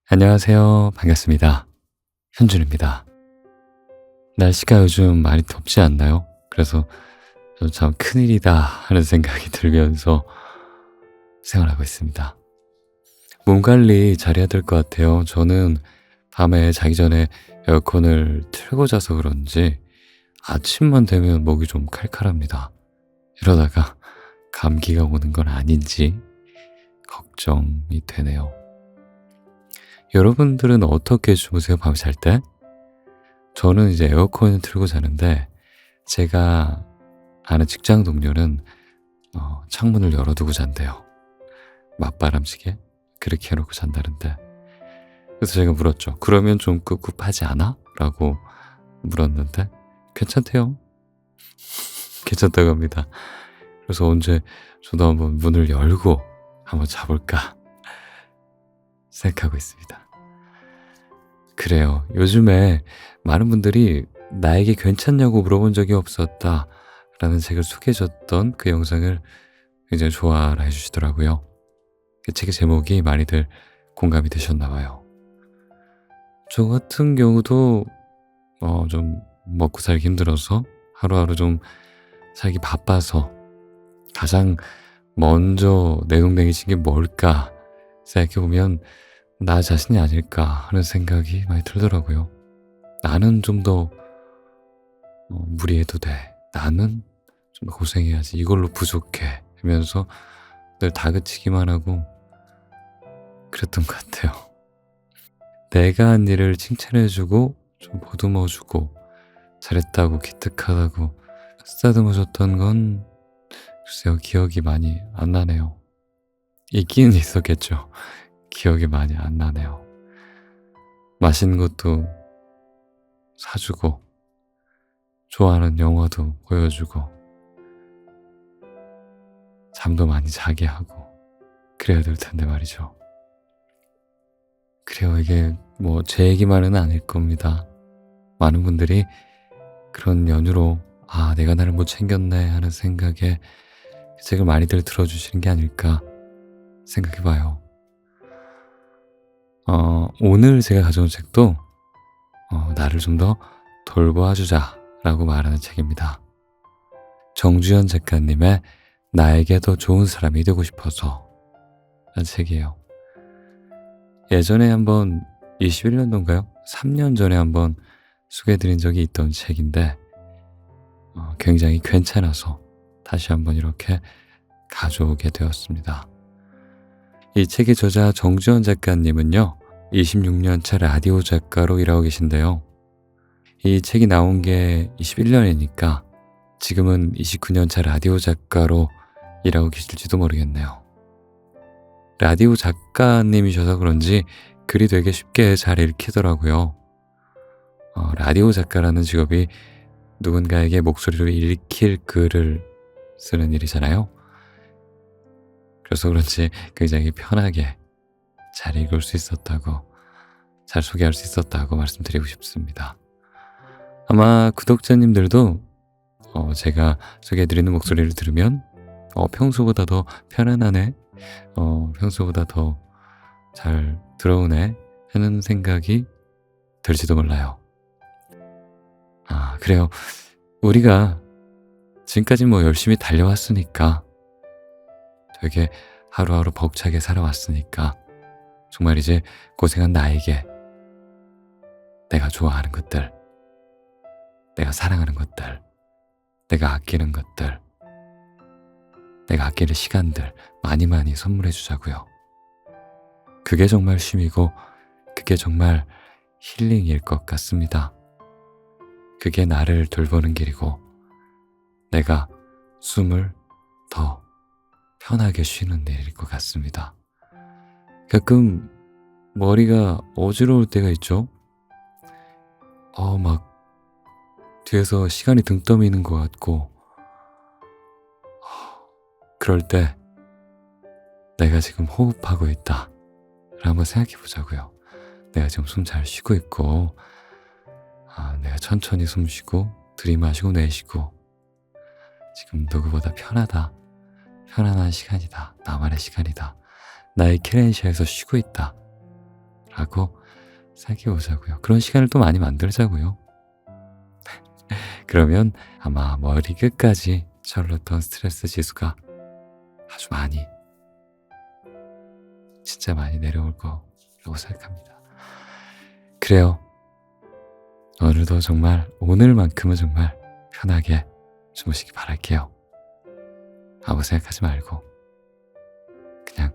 안녕하세요. 반갑습니다. 현준입니다. 날씨가 요즘 많이 덥지 않나요? 그래서 참 큰일이다 하는 생각이 들면서 생활하고 있습니다. 몸 관리 잘해야 될 것 같아요. 저는 밤에 자기 전에 에어컨을 틀고 자서 그런지 아침만 되면 목이 좀 칼칼합니다. 이러다가 감기가 오는 건 아닌지 걱정이 되네요. 여러분들은 어떻게 주무세요? 밤에 잘 때? 저는 이제 에어컨을 틀고 자는데 제가 아는 직장 동료는 창문을 열어두고 잔대요. 맞바람식에 그렇게 해놓고 잔다는데, 그래서 제가 물었죠. 그러면 좀 꿉꿉하지 않아? 라고 물었는데 괜찮대요. 괜찮다고 합니다. 그래서 언제 저도 한번 문을 열고 한번 자볼까 생각하고 있습니다. 그래요. 요즘에 많은 분들이 나에게 괜찮냐고 물어본 적이 없었다 라는 책을 소개해줬던 그 영상을 굉장히 좋아라 해주시더라고요. 그 책의 제목이 많이들 공감이 되셨나 봐요. 저 같은 경우도 좀 먹고 살기 힘들어서 하루하루 좀 살기 바빠서 가장 먼저 내동댕이친 게 뭘까 생각해보면 나 자신이 아닐까 하는 생각이 많이 들더라고요. 나는 좀 더 무리해도 돼. 나는 좀 더 고생해야지. 이걸로 부족해. 하면서 늘 다그치기만 하고 그랬던 것 같아요. 내가 한 일을 칭찬해주고 좀 보듬어주고 잘했다고 기특하다고 쓰다듬어줬던 건 글쎄요, 기억이 많이 안 나네요. 있기는 있었겠죠. 기억이 많이 안 나네요. 맛있는 것도 사주고 좋아하는 영화도 보여주고 잠도 많이 자게 하고 그래야 될 텐데 말이죠. 그래요, 이게 뭐 제 얘기만은 아닐 겁니다. 많은 분들이 그런 연유로 내가 나를 못 챙겼네 하는 생각에 그 책을 많이들 들어주시는 게 아닐까 생각해봐요. 오늘 제가 가져온 책도 나를 좀 더 돌보아주자라고 말하는 책입니다. 정주현 작가님의 나에게 더 좋은 사람이 되고 싶어서 라는 책이에요. 예전에 한번 21년도인가요? 3년 전에 한번 소개해드린 적이 있던 책인데 굉장히 괜찮아서 다시 한번 이렇게 가져오게 되었습니다. 이 책의 저자 정주현 작가님은요, 26년차 라디오 작가로 일하고 계신데요. 이 책이 나온 게 21년이니까 지금은 29년차 라디오 작가로 일하고 계실지도 모르겠네요. 라디오 작가님이셔서 그런지 글이 되게 쉽게 잘 읽히더라고요. 라디오 작가라는 직업이 누군가에게 목소리로 읽힐 글을 쓰는 일이잖아요. 그래서 그런지 굉장히 편하게 잘 읽을 수 있었다고, 잘 소개할 수 있었다고 말씀드리고 싶습니다. 아마 구독자님들도 제가 소개해드리는 목소리를 들으면 평소보다 더 편안하네, 평소보다 더 잘 들어오네 하는 생각이 들지도 몰라요. 그래요. 우리가 지금까지 뭐 열심히 달려왔으니까, 되게 하루하루 벅차게 살아왔으니까 정말 이제 고생한 나에게 내가 좋아하는 것들, 내가 사랑하는 것들, 내가 아끼는 것들, 내가 아끼는 시간들 많이 많이 선물해 주자고요. 그게 정말 쉼이고 그게 정말 힐링일 것 같습니다. 그게 나를 돌보는 길이고 내가 숨을 더 편하게 쉬는 일일 것 같습니다. 가끔 머리가 어지러울 때가 있죠. 막 뒤에서 시간이 등 떠미는 것 같고, 그럴 때 내가 지금 호흡하고 있다 한번 생각해 보자고요. 내가 지금 숨 잘 쉬고 있고, 내가 천천히 숨 쉬고 들이마시고 내쉬고 지금 누구보다 편하다, 편안한 시간이다, 나만의 시간이다, 나의 캐렌시아에서 쉬고 있다 라고 생각해 보자고요. 그런 시간을 또 많이 만들자고요. 그러면 아마 머리 끝까지 철렀던 스트레스 지수가 아주 많이, 진짜 많이 내려올 거라고 생각합니다. 그래요. 오늘도 정말, 오늘만큼은 정말 편하게 주무시기 바랄게요. 아무 생각하지 말고 그냥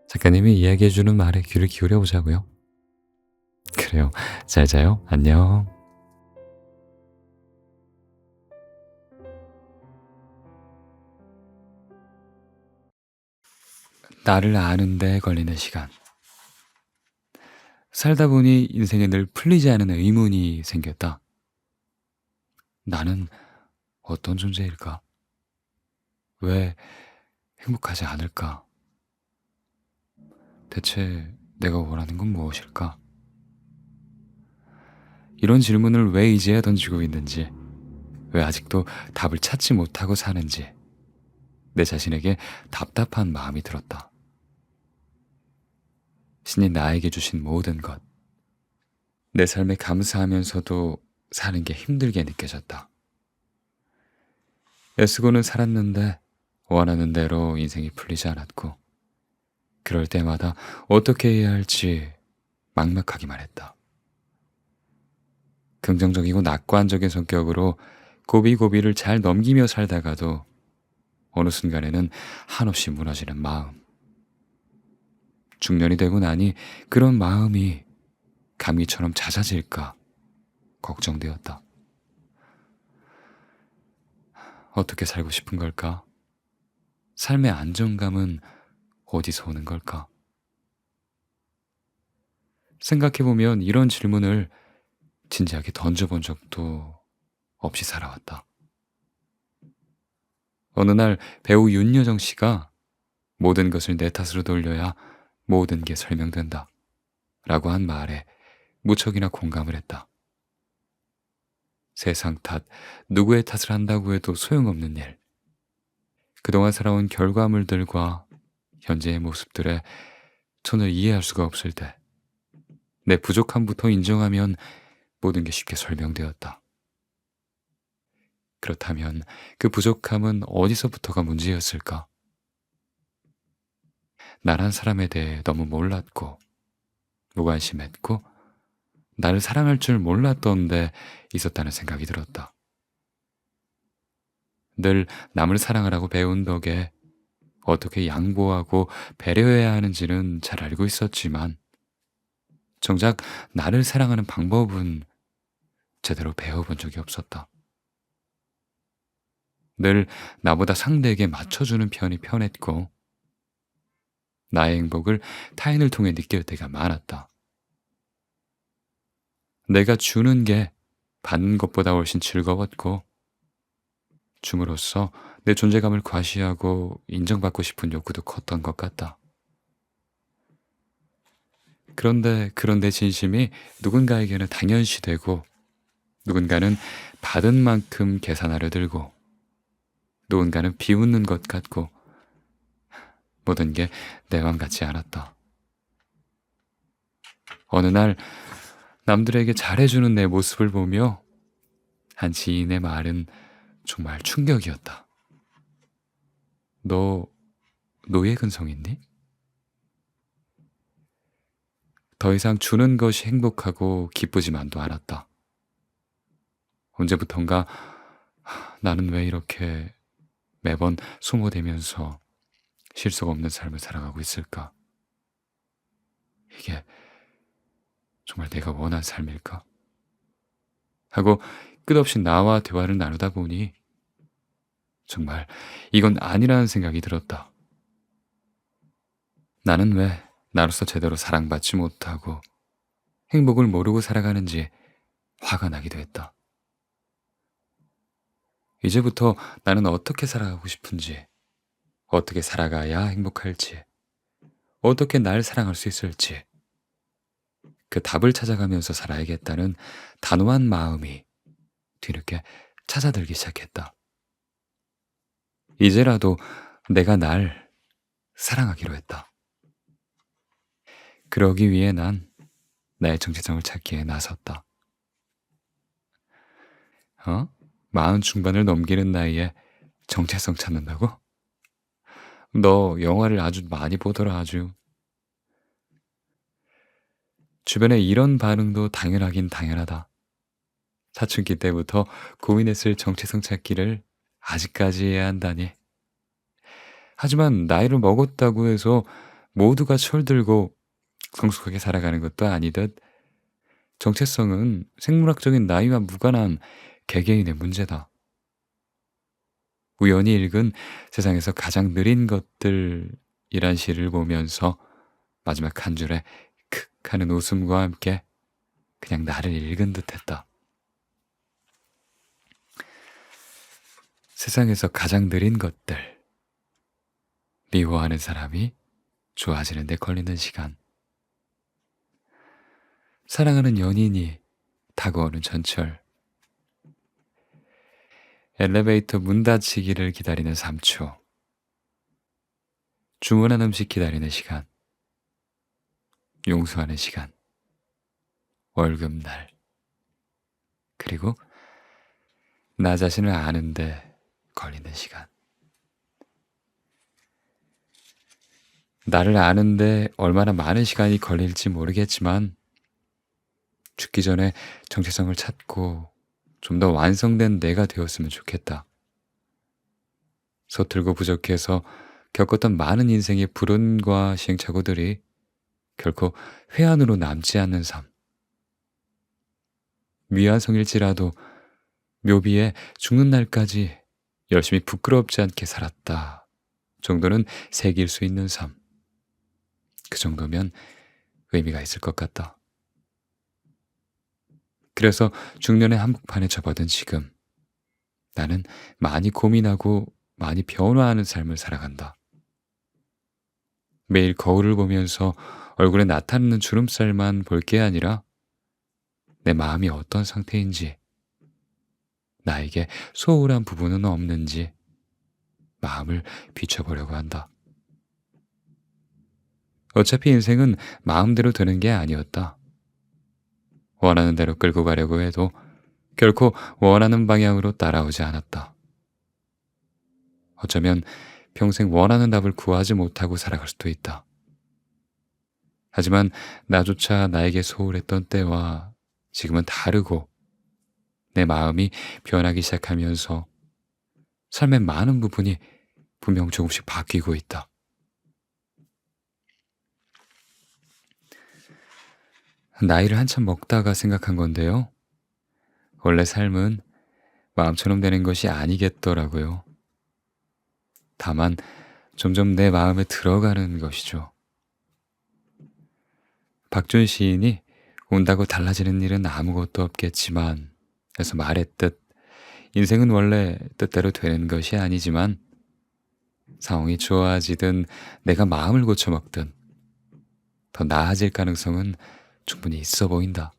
작가님이 이야기해주는 말에 귀를 기울여 보자고요. 그래요. 잘 자요. 안녕. 나를 아는 데 걸리는 시간. 살다 보니 인생에 늘 풀리지 않은 의문이 생겼다. 나는 어떤 존재일까? 왜 행복하지 않을까? 대체 내가 원하는 건 무엇일까? 이런 질문을 왜 이제야 던지고 있는지, 왜 아직도 답을 찾지 못하고 사는지, 내 자신에게 답답한 마음이 들었다. 신이 나에게 주신 모든 것, 내 삶에 감사하면서도 사는 게 힘들게 느껴졌다. 애쓰고는 살았는데 원하는 대로 인생이 풀리지 않았고, 그럴 때마다 어떻게 해야 할지 막막하기만 했다. 긍정적이고 낙관적인 성격으로 고비고비를 잘 넘기며 살다가도 어느 순간에는 한없이 무너지는 마음. 중년이 되고 나니 그런 마음이 감기처럼 잦아질까 걱정되었다. 어떻게 살고 싶은 걸까? 삶의 안정감은 어디서 오는 걸까? 생각해보면 이런 질문을 진지하게 던져본 적도 없이 살아왔다. 어느 날 배우 윤여정 씨가 모든 것을 내 탓으로 돌려야 모든 게 설명된다 라고 한 말에 무척이나 공감을 했다. 세상 탓, 누구의 탓을 한다고 해도 소용없는 일. 그동안 살아온 결과물들과 현재의 모습들에 전혀 이해할 수가 없을 때 내 부족함부터 인정하면 모든 게 쉽게 설명되었다. 그렇다면 그 부족함은 어디서부터가 문제였을까? 나란 사람에 대해 너무 몰랐고 무관심했고 나를 사랑할 줄 몰랐던 데 있었다는 생각이 들었다. 늘 남을 사랑하라고 배운 덕에 어떻게 양보하고 배려해야 하는지는 잘 알고 있었지만 정작 나를 사랑하는 방법은 제대로 배워본 적이 없었다. 늘 나보다 상대에게 맞춰주는 편이 편했고 나의 행복을 타인을 통해 느낄 때가 많았다. 내가 주는 게 받는 것보다 훨씬 즐거웠고 줌으로써 내 존재감을 과시하고 인정받고 싶은 욕구도 컸던 것 같다. 그런데 그런 내 진심이 누군가에게는 당연시되고 누군가는 받은 만큼 계산하려 들고 누군가는 비웃는 것 같고 모든 게 내 맘 같지 않았다. 어느 날 남들에게 잘해주는 내 모습을 보며 한 지인의 말은 정말 충격이었다. 너 노예 근성 있니? 더 이상 주는 것이 행복하고 기쁘지만도 않았다. 언제부턴가 나는 왜 이렇게 매번 소모되면서 실속 없는 삶을 살아가고 있을까? 이게 정말 내가 원한 삶일까? 하고 끝없이 나와 대화를 나누다 보니 정말 이건 아니라는 생각이 들었다. 나는 왜 나로서 제대로 사랑받지 못하고 행복을 모르고 살아가는지 화가 나기도 했다. 이제부터 나는 어떻게 살아가고 싶은지, 어떻게 살아가야 행복할지, 어떻게 날 사랑할 수 있을지 그 답을 찾아가면서 살아야겠다는 단호한 마음이 뒤늦게 찾아들기 시작했다. 이제라도 내가 날 사랑하기로 했다. 그러기 위해 난 나의 정체성을 찾기에 나섰다. 어? 마흔 중반을 넘기는 나이에 정체성 찾는다고? 너 영화를 아주 많이 보더라 아주. 주변에 이런 반응도 당연하긴 당연하다. 사춘기 때부터 고민했을 정체성 찾기를 아직까지 해야 한다니. 하지만 나이를 먹었다고 해서 모두가 철들고 성숙하게 살아가는 것도 아니듯 정체성은 생물학적인 나이와 무관한 개개인의 문제다. 우연히 읽은 세상에서 가장 느린 것들이란 시를 보면서 마지막 한 줄에 크 하는 웃음과 함께 그냥 나를 읽은 듯했다. 세상에서 가장 느린 것들. 미워하는 사람이 좋아지는 데 걸리는 시간. 사랑하는 연인이 다가오는 전철. 엘리베이터 문 닫히기를 기다리는 3초. 주문한 음식 기다리는 시간. 용서하는 시간. 월급날. 그리고 나 자신을 아는데 걸리는 시간. 나를 아는데 얼마나 많은 시간이 걸릴지 모르겠지만 죽기 전에 정체성을 찾고 좀 더 완성된 내가 되었으면 좋겠다. 서툴고 부족해서 겪었던 많은 인생의 불운과 시행착오들이 결코 회한으로 남지 않는 삶. 미완성일지라도 묘비에 죽는 날까지 열심히 부끄럽지 않게 살았다 정도는 새길 수 있는 삶. 그 정도면 의미가 있을 것 같다. 그래서 중년의 한복판에 접어든 지금 나는 많이 고민하고 많이 변화하는 삶을 살아간다. 매일 거울을 보면서 얼굴에 나타나는 주름살만 볼 게 아니라 내 마음이 어떤 상태인지, 나에게 소홀한 부분은 없는지 마음을 비춰보려고 한다. 어차피 인생은 마음대로 되는 게 아니었다. 원하는 대로 끌고 가려고 해도 결코 원하는 방향으로 따라오지 않았다. 어쩌면 평생 원하는 답을 구하지 못하고 살아갈 수도 있다. 하지만 나조차 나에게 소홀했던 때와 지금은 다르고 내 마음이 변하기 시작하면서 삶의 많은 부분이 분명 조금씩 바뀌고 있다. 나이를 한참 먹다가 생각한 건데요. 원래 삶은 마음처럼 되는 것이 아니겠더라고요. 다만 점점 내 마음에 들어가는 것이죠. 박준 시인이 온다고 달라지는 일은 아무것도 없겠지만 해서 말했듯 인생은 원래 뜻대로 되는 것이 아니지만 상황이 좋아지든 내가 마음을 고쳐먹든 더 나아질 가능성은 충분히 있어 보인다.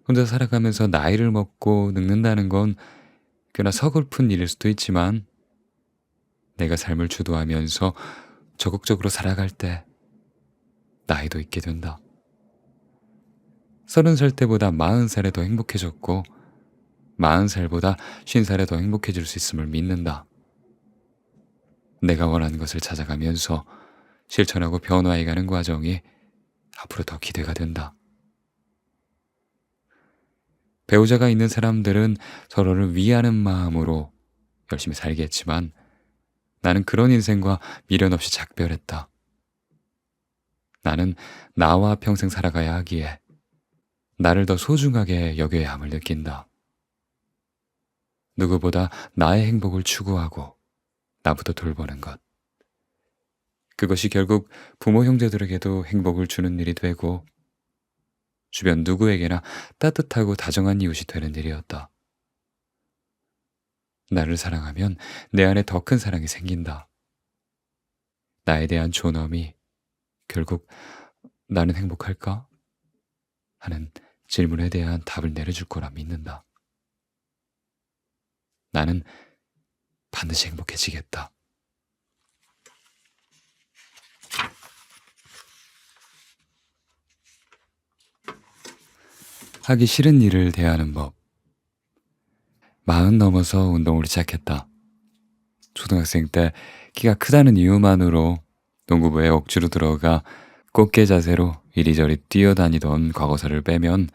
혼자 살아가면서 나이를 먹고 늙는다는 건 꽤나 서글픈 일일 수도 있지만 내가 삶을 주도하면서 적극적으로 살아갈 때 나이도 있게 된다. 30살 때보다 40살에 더 행복해졌고 40살보다 50살에 더 행복해질 수 있음을 믿는다. 내가 원하는 것을 찾아가면서 실천하고 변화해가는 과정이 앞으로 더 기대가 된다. 배우자가 있는 사람들은 서로를 위하는 마음으로 열심히 살겠지만 나는 그런 인생과 미련 없이 작별했다. 나는 나와 평생 살아가야 하기에 나를 더 소중하게 여겨야 함을 느낀다. 누구보다 나의 행복을 추구하고 나부터 돌보는 것. 그것이 결국 부모 형제들에게도 행복을 주는 일이 되고 주변 누구에게나 따뜻하고 다정한 이웃이 되는 일이었다. 나를 사랑하면 내 안에 더 큰 사랑이 생긴다. 나에 대한 존엄이 결국 나는 행복할까? 하는 질문에 대한 답을 내려줄 거라 믿는다. 나는 반드시 행복해지겠다. 하기 싫은 일을 대하는 법. 40 넘어서 운동을 시작했다. 초등학생 때 키가 크다는 이유만으로 농구부에 억지로 들어가 꽃게 자세로 이리저리 뛰어다니던 과거사를 빼면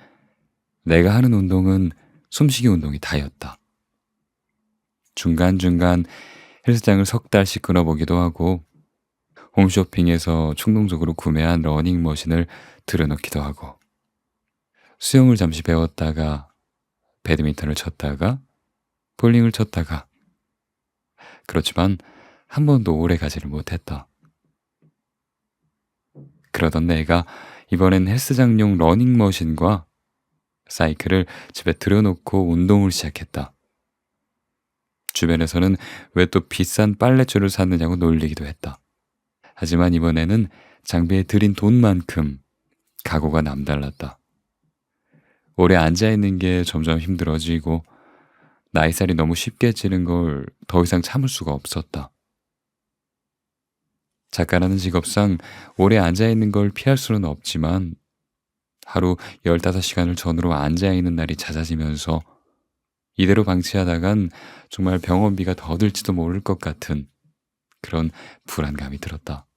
내가 하는 운동은 숨쉬기 운동이 다였다. 중간중간 헬스장을 석 달씩 끊어보기도 하고 홈쇼핑에서 충동적으로 구매한 러닝머신을 들여놓기도 하고 수영을 잠시 배웠다가 배드민턴을 쳤다가 볼링을 쳤다가 그렇지만 한 번도 오래 가지를 못했다. 그러던 내가 이번엔 헬스장용 러닝머신과 사이클을 집에 들여놓고 운동을 시작했다. 주변에서는 왜 또 비싼 빨랫줄을 샀느냐고 놀리기도 했다. 하지만 이번에는 장비에 들인 돈만큼 각오가 남달랐다. 오래 앉아있는 게 점점 힘들어지고 나이살이 너무 쉽게 찌는 걸 더 이상 참을 수가 없었다. 작가라는 직업상 오래 앉아있는 걸 피할 수는 없지만 하루 15시간을 전으로 앉아있는 날이 잦아지면서 이대로 방치하다간 정말 병원비가 더 들지도 모를 것 같은 그런 불안감이 들었다.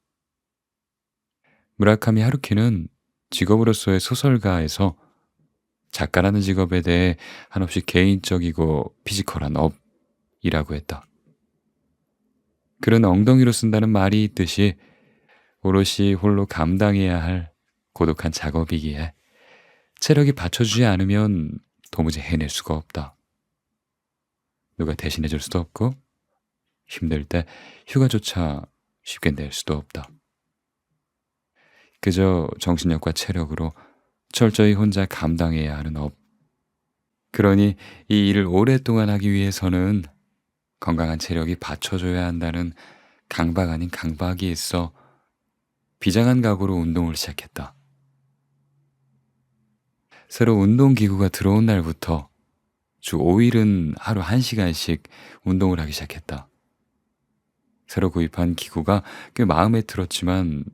무라카미 하루키는 직업으로서의 소설가에서 작가라는 직업에 대해 한없이 개인적이고 피지컬한 업이라고 했다. 글은 엉덩이로 쓴다는 말이 있듯이 오롯이 홀로 감당해야 할 고독한 작업이기에 체력이 받쳐주지 않으면 도무지 해낼 수가 없다. 누가 대신해 줄 수도 없고 힘들 때 휴가조차 쉽게 낼 수도 없다. 그저 정신력과 체력으로 철저히 혼자 감당해야 하는 업. 그러니 이 일을 오랫동안 하기 위해서는 건강한 체력이 받쳐줘야 한다는 강박 아닌 강박이 있어 비장한 각오로 운동을 시작했다. 새로 운동기구가 들어온 날부터 주 5일은 하루 1시간씩 운동을 하기 시작했다. 새로 구입한 기구가 꽤 마음에 들었지만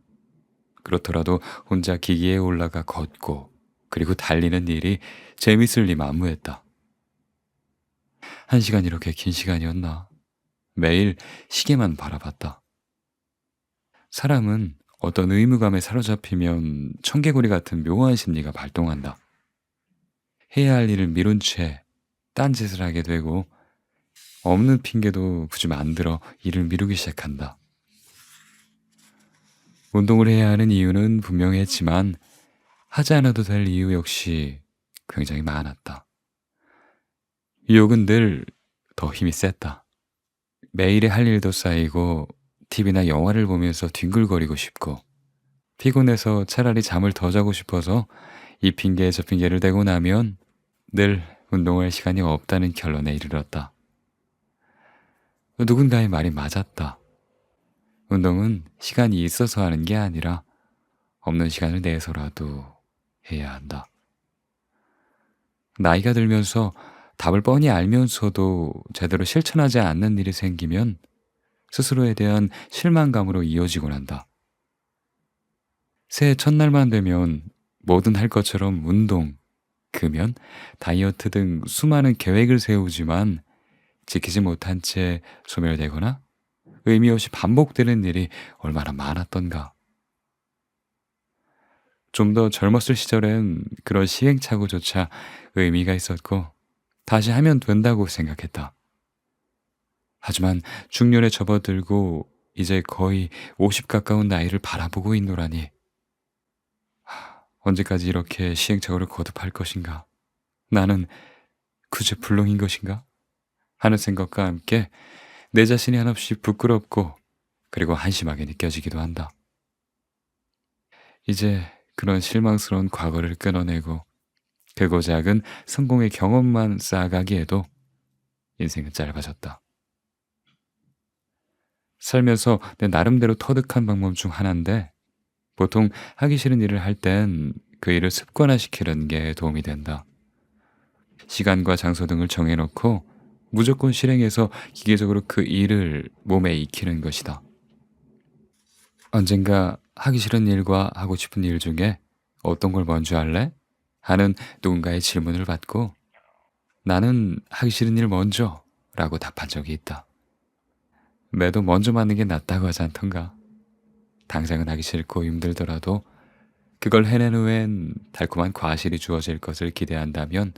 그렇더라도 혼자 기기에 올라가 걷고 그리고 달리는 일이 재밌을 리 만무했다. 1시간 이렇게 긴 시간이었나? 매일 시계만 바라봤다. 사람은 어떤 의무감에 사로잡히면 청개구리 같은 묘한 심리가 발동한다. 해야 할 일을 미룬 채 딴짓을 하게 되고 없는 핑계도 굳이 만들어 일을 미루기 시작한다. 운동을 해야 하는 이유는 분명했지만 하지 않아도 될 이유 역시 굉장히 많았다. 유혹은 늘 더 힘이 셌다. 매일의 할 일도 쌓이고 TV나 영화를 보면서 뒹굴거리고 싶고 피곤해서 차라리 잠을 더 자고 싶어서 이 핑계 저 핑계를 대고 나면 늘 운동할 시간이 없다는 결론에 이르렀다. 누군가의 말이 맞았다. 운동은 시간이 있어서 하는 게 아니라 없는 시간을 내서라도 해야 한다. 나이가 들면서 답을 뻔히 알면서도 제대로 실천하지 않는 일이 생기면 스스로에 대한 실망감으로 이어지곤 한다. 새해 첫날만 되면 뭐든 할 것처럼 운동, 금연, 다이어트 등 수많은 계획을 세우지만 지키지 못한 채 소멸되거나 의미 없이 반복되는 일이 얼마나 많았던가. 좀 더 젊었을 시절엔 그런 시행착오조차 의미가 있었고 다시 하면 된다고 생각했다. 하지만 중년에 접어들고 이제 거의 50 가까운 나이를 바라보고 있노라니 언제까지 이렇게 시행착오를 거듭할 것인가? 나는 그저 불능인 것인가? 하는 생각과 함께 내 자신이 한없이 부끄럽고 그리고 한심하게 느껴지기도 한다. 이제 그런 실망스러운 과거를 끊어내고 크고 작은 성공의 경험만 쌓아가기에도 인생은 짧아졌다. 살면서 내 나름대로 터득한 방법 중 하나인데 보통 하기 싫은 일을 할 땐 그 일을 습관화시키려는 게 도움이 된다. 시간과 장소 등을 정해놓고 무조건 실행해서 기계적으로 그 일을 몸에 익히는 것이다. 언젠가 하기 싫은 일과 하고 싶은 일 중에 어떤 걸 먼저 할래? 하는 누군가의 질문을 받고 나는 하기 싫은 일 먼저 라고 답한 적이 있다. 매도 먼저 맞는 게 낫다고 하지 않던가. 당장은 하기 싫고 힘들더라도 그걸 해낸 후엔 달콤한 과실이 주어질 것을 기대한다면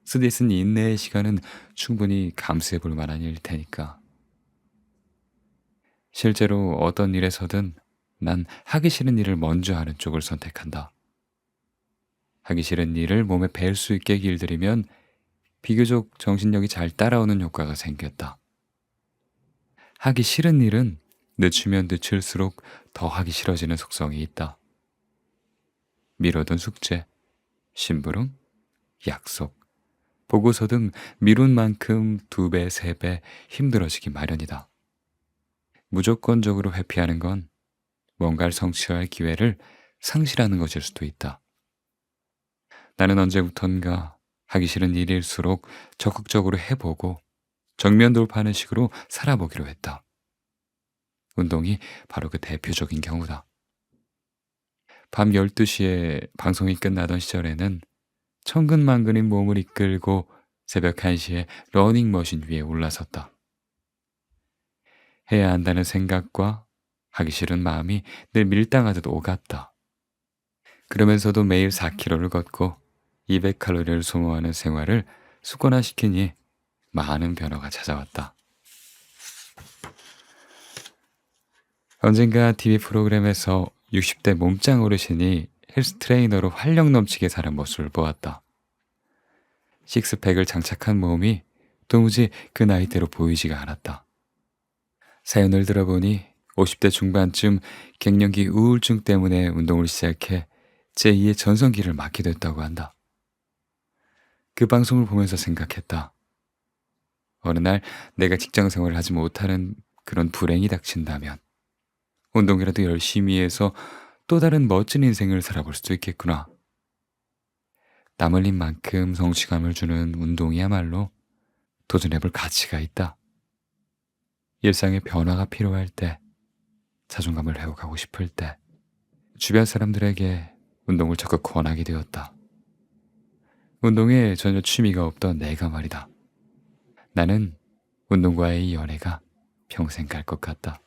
쓰디쓴 인내의 시간은 충분히 감수해 볼 만한 일일 테니까. 실제로 어떤 일에서든 난 하기 싫은 일을 먼저 하는 쪽을 선택한다. 하기 싫은 일을 몸에 뵐 수 있게 길들이면 비교적 정신력이 잘 따라오는 효과가 생겼다. 하기 싫은 일은 늦추면 늦출수록 더 하기 싫어지는 속성이 있다. 미뤄둔 숙제, 심부름, 약속, 보고서 등 미룬 만큼 2배, 3배 힘들어지기 마련이다. 무조건적으로 회피하는 건 뭔가를 성취할 기회를 상실하는 것일 수도 있다. 나는 언제부턴가 하기 싫은 일일수록 적극적으로 해보고 정면 돌파하는 식으로 살아보기로 했다. 운동이 바로 그 대표적인 경우다. 밤 12시에 방송이 끝나던 시절에는 천근만근인 몸을 이끌고 새벽 1시에 러닝머신 위에 올라섰다. 해야 한다는 생각과 하기 싫은 마음이 늘 밀당하듯 오갔다. 그러면서도 매일 4km를 걷고 200칼로리를 소모하는 생활을 습관화시키니 많은 변화가 찾아왔다. 언젠가 TV 프로그램에서 60대 몸짱 어르신이 헬스 트레이너로 활력 넘치게 사는 모습을 보았다. 식스팩을 장착한 몸이 도무지 그 나이대로 보이지가 않았다. 사연을 들어보니 50대 중반쯤 갱년기 우울증 때문에 운동을 시작해 제2의 전성기를 맞게 됐다고 한다. 그 방송을 보면서 생각했다. 어느 날 내가 직장 생활을 하지 못하는 그런 불행이 닥친다면 운동이라도 열심히 해서 또 다른 멋진 인생을 살아볼 수도 있겠구나. 땀 흘린 만큼 성취감을 주는 운동이야말로 도전해볼 가치가 있다. 일상의 변화가 필요할 때, 자존감을 회복하고 싶을 때, 주변 사람들에게 운동을 적극 권하게 되었다. 운동에 전혀 취미가 없던 내가 말이다. 나는 운동과의 이 연애가 평생 갈 것 같다.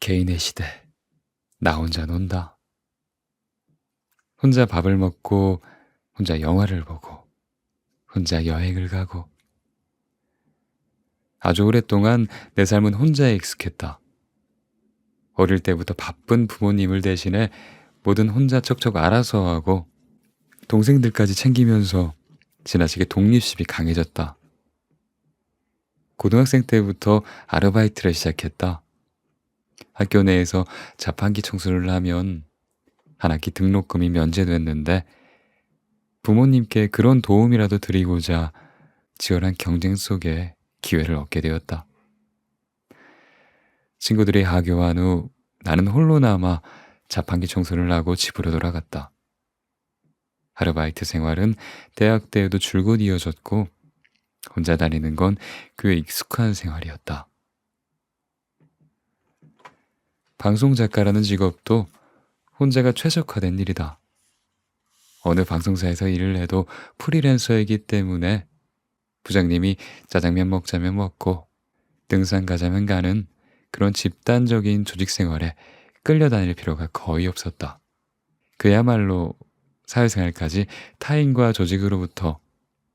개인의 시대, 나 혼자 논다. 혼자 밥을 먹고, 혼자 영화를 보고, 혼자 여행을 가고. 아주 오랫동안 내 삶은 혼자에 익숙했다. 어릴 때부터 바쁜 부모님을 대신해 뭐든 혼자 척척 알아서 하고 동생들까지 챙기면서 지나치게 독립심이 강해졌다. 고등학생 때부터 아르바이트를 시작했다. 학교 내에서 자판기 청소를 하면 한 학기 등록금이 면제됐는데 부모님께 그런 도움이라도 드리고자 치열한 경쟁 속에 기회를 얻게 되었다. 친구들이 하교한 후 나는 홀로 남아 자판기 청소를 하고 집으로 돌아갔다. 아르바이트 생활은 대학 때에도 줄곧 이어졌고 혼자 다니는 건 꽤 익숙한 생활이었다. 방송작가라는 직업도 혼자가 최적화된 일이다. 어느 방송사에서 일을 해도 프리랜서이기 때문에 부장님이 짜장면 먹자면 먹고 등산 가자면 가는 그런 집단적인 조직 생활에 끌려다닐 필요가 거의 없었다. 그야말로 사회생활까지 타인과 조직으로부터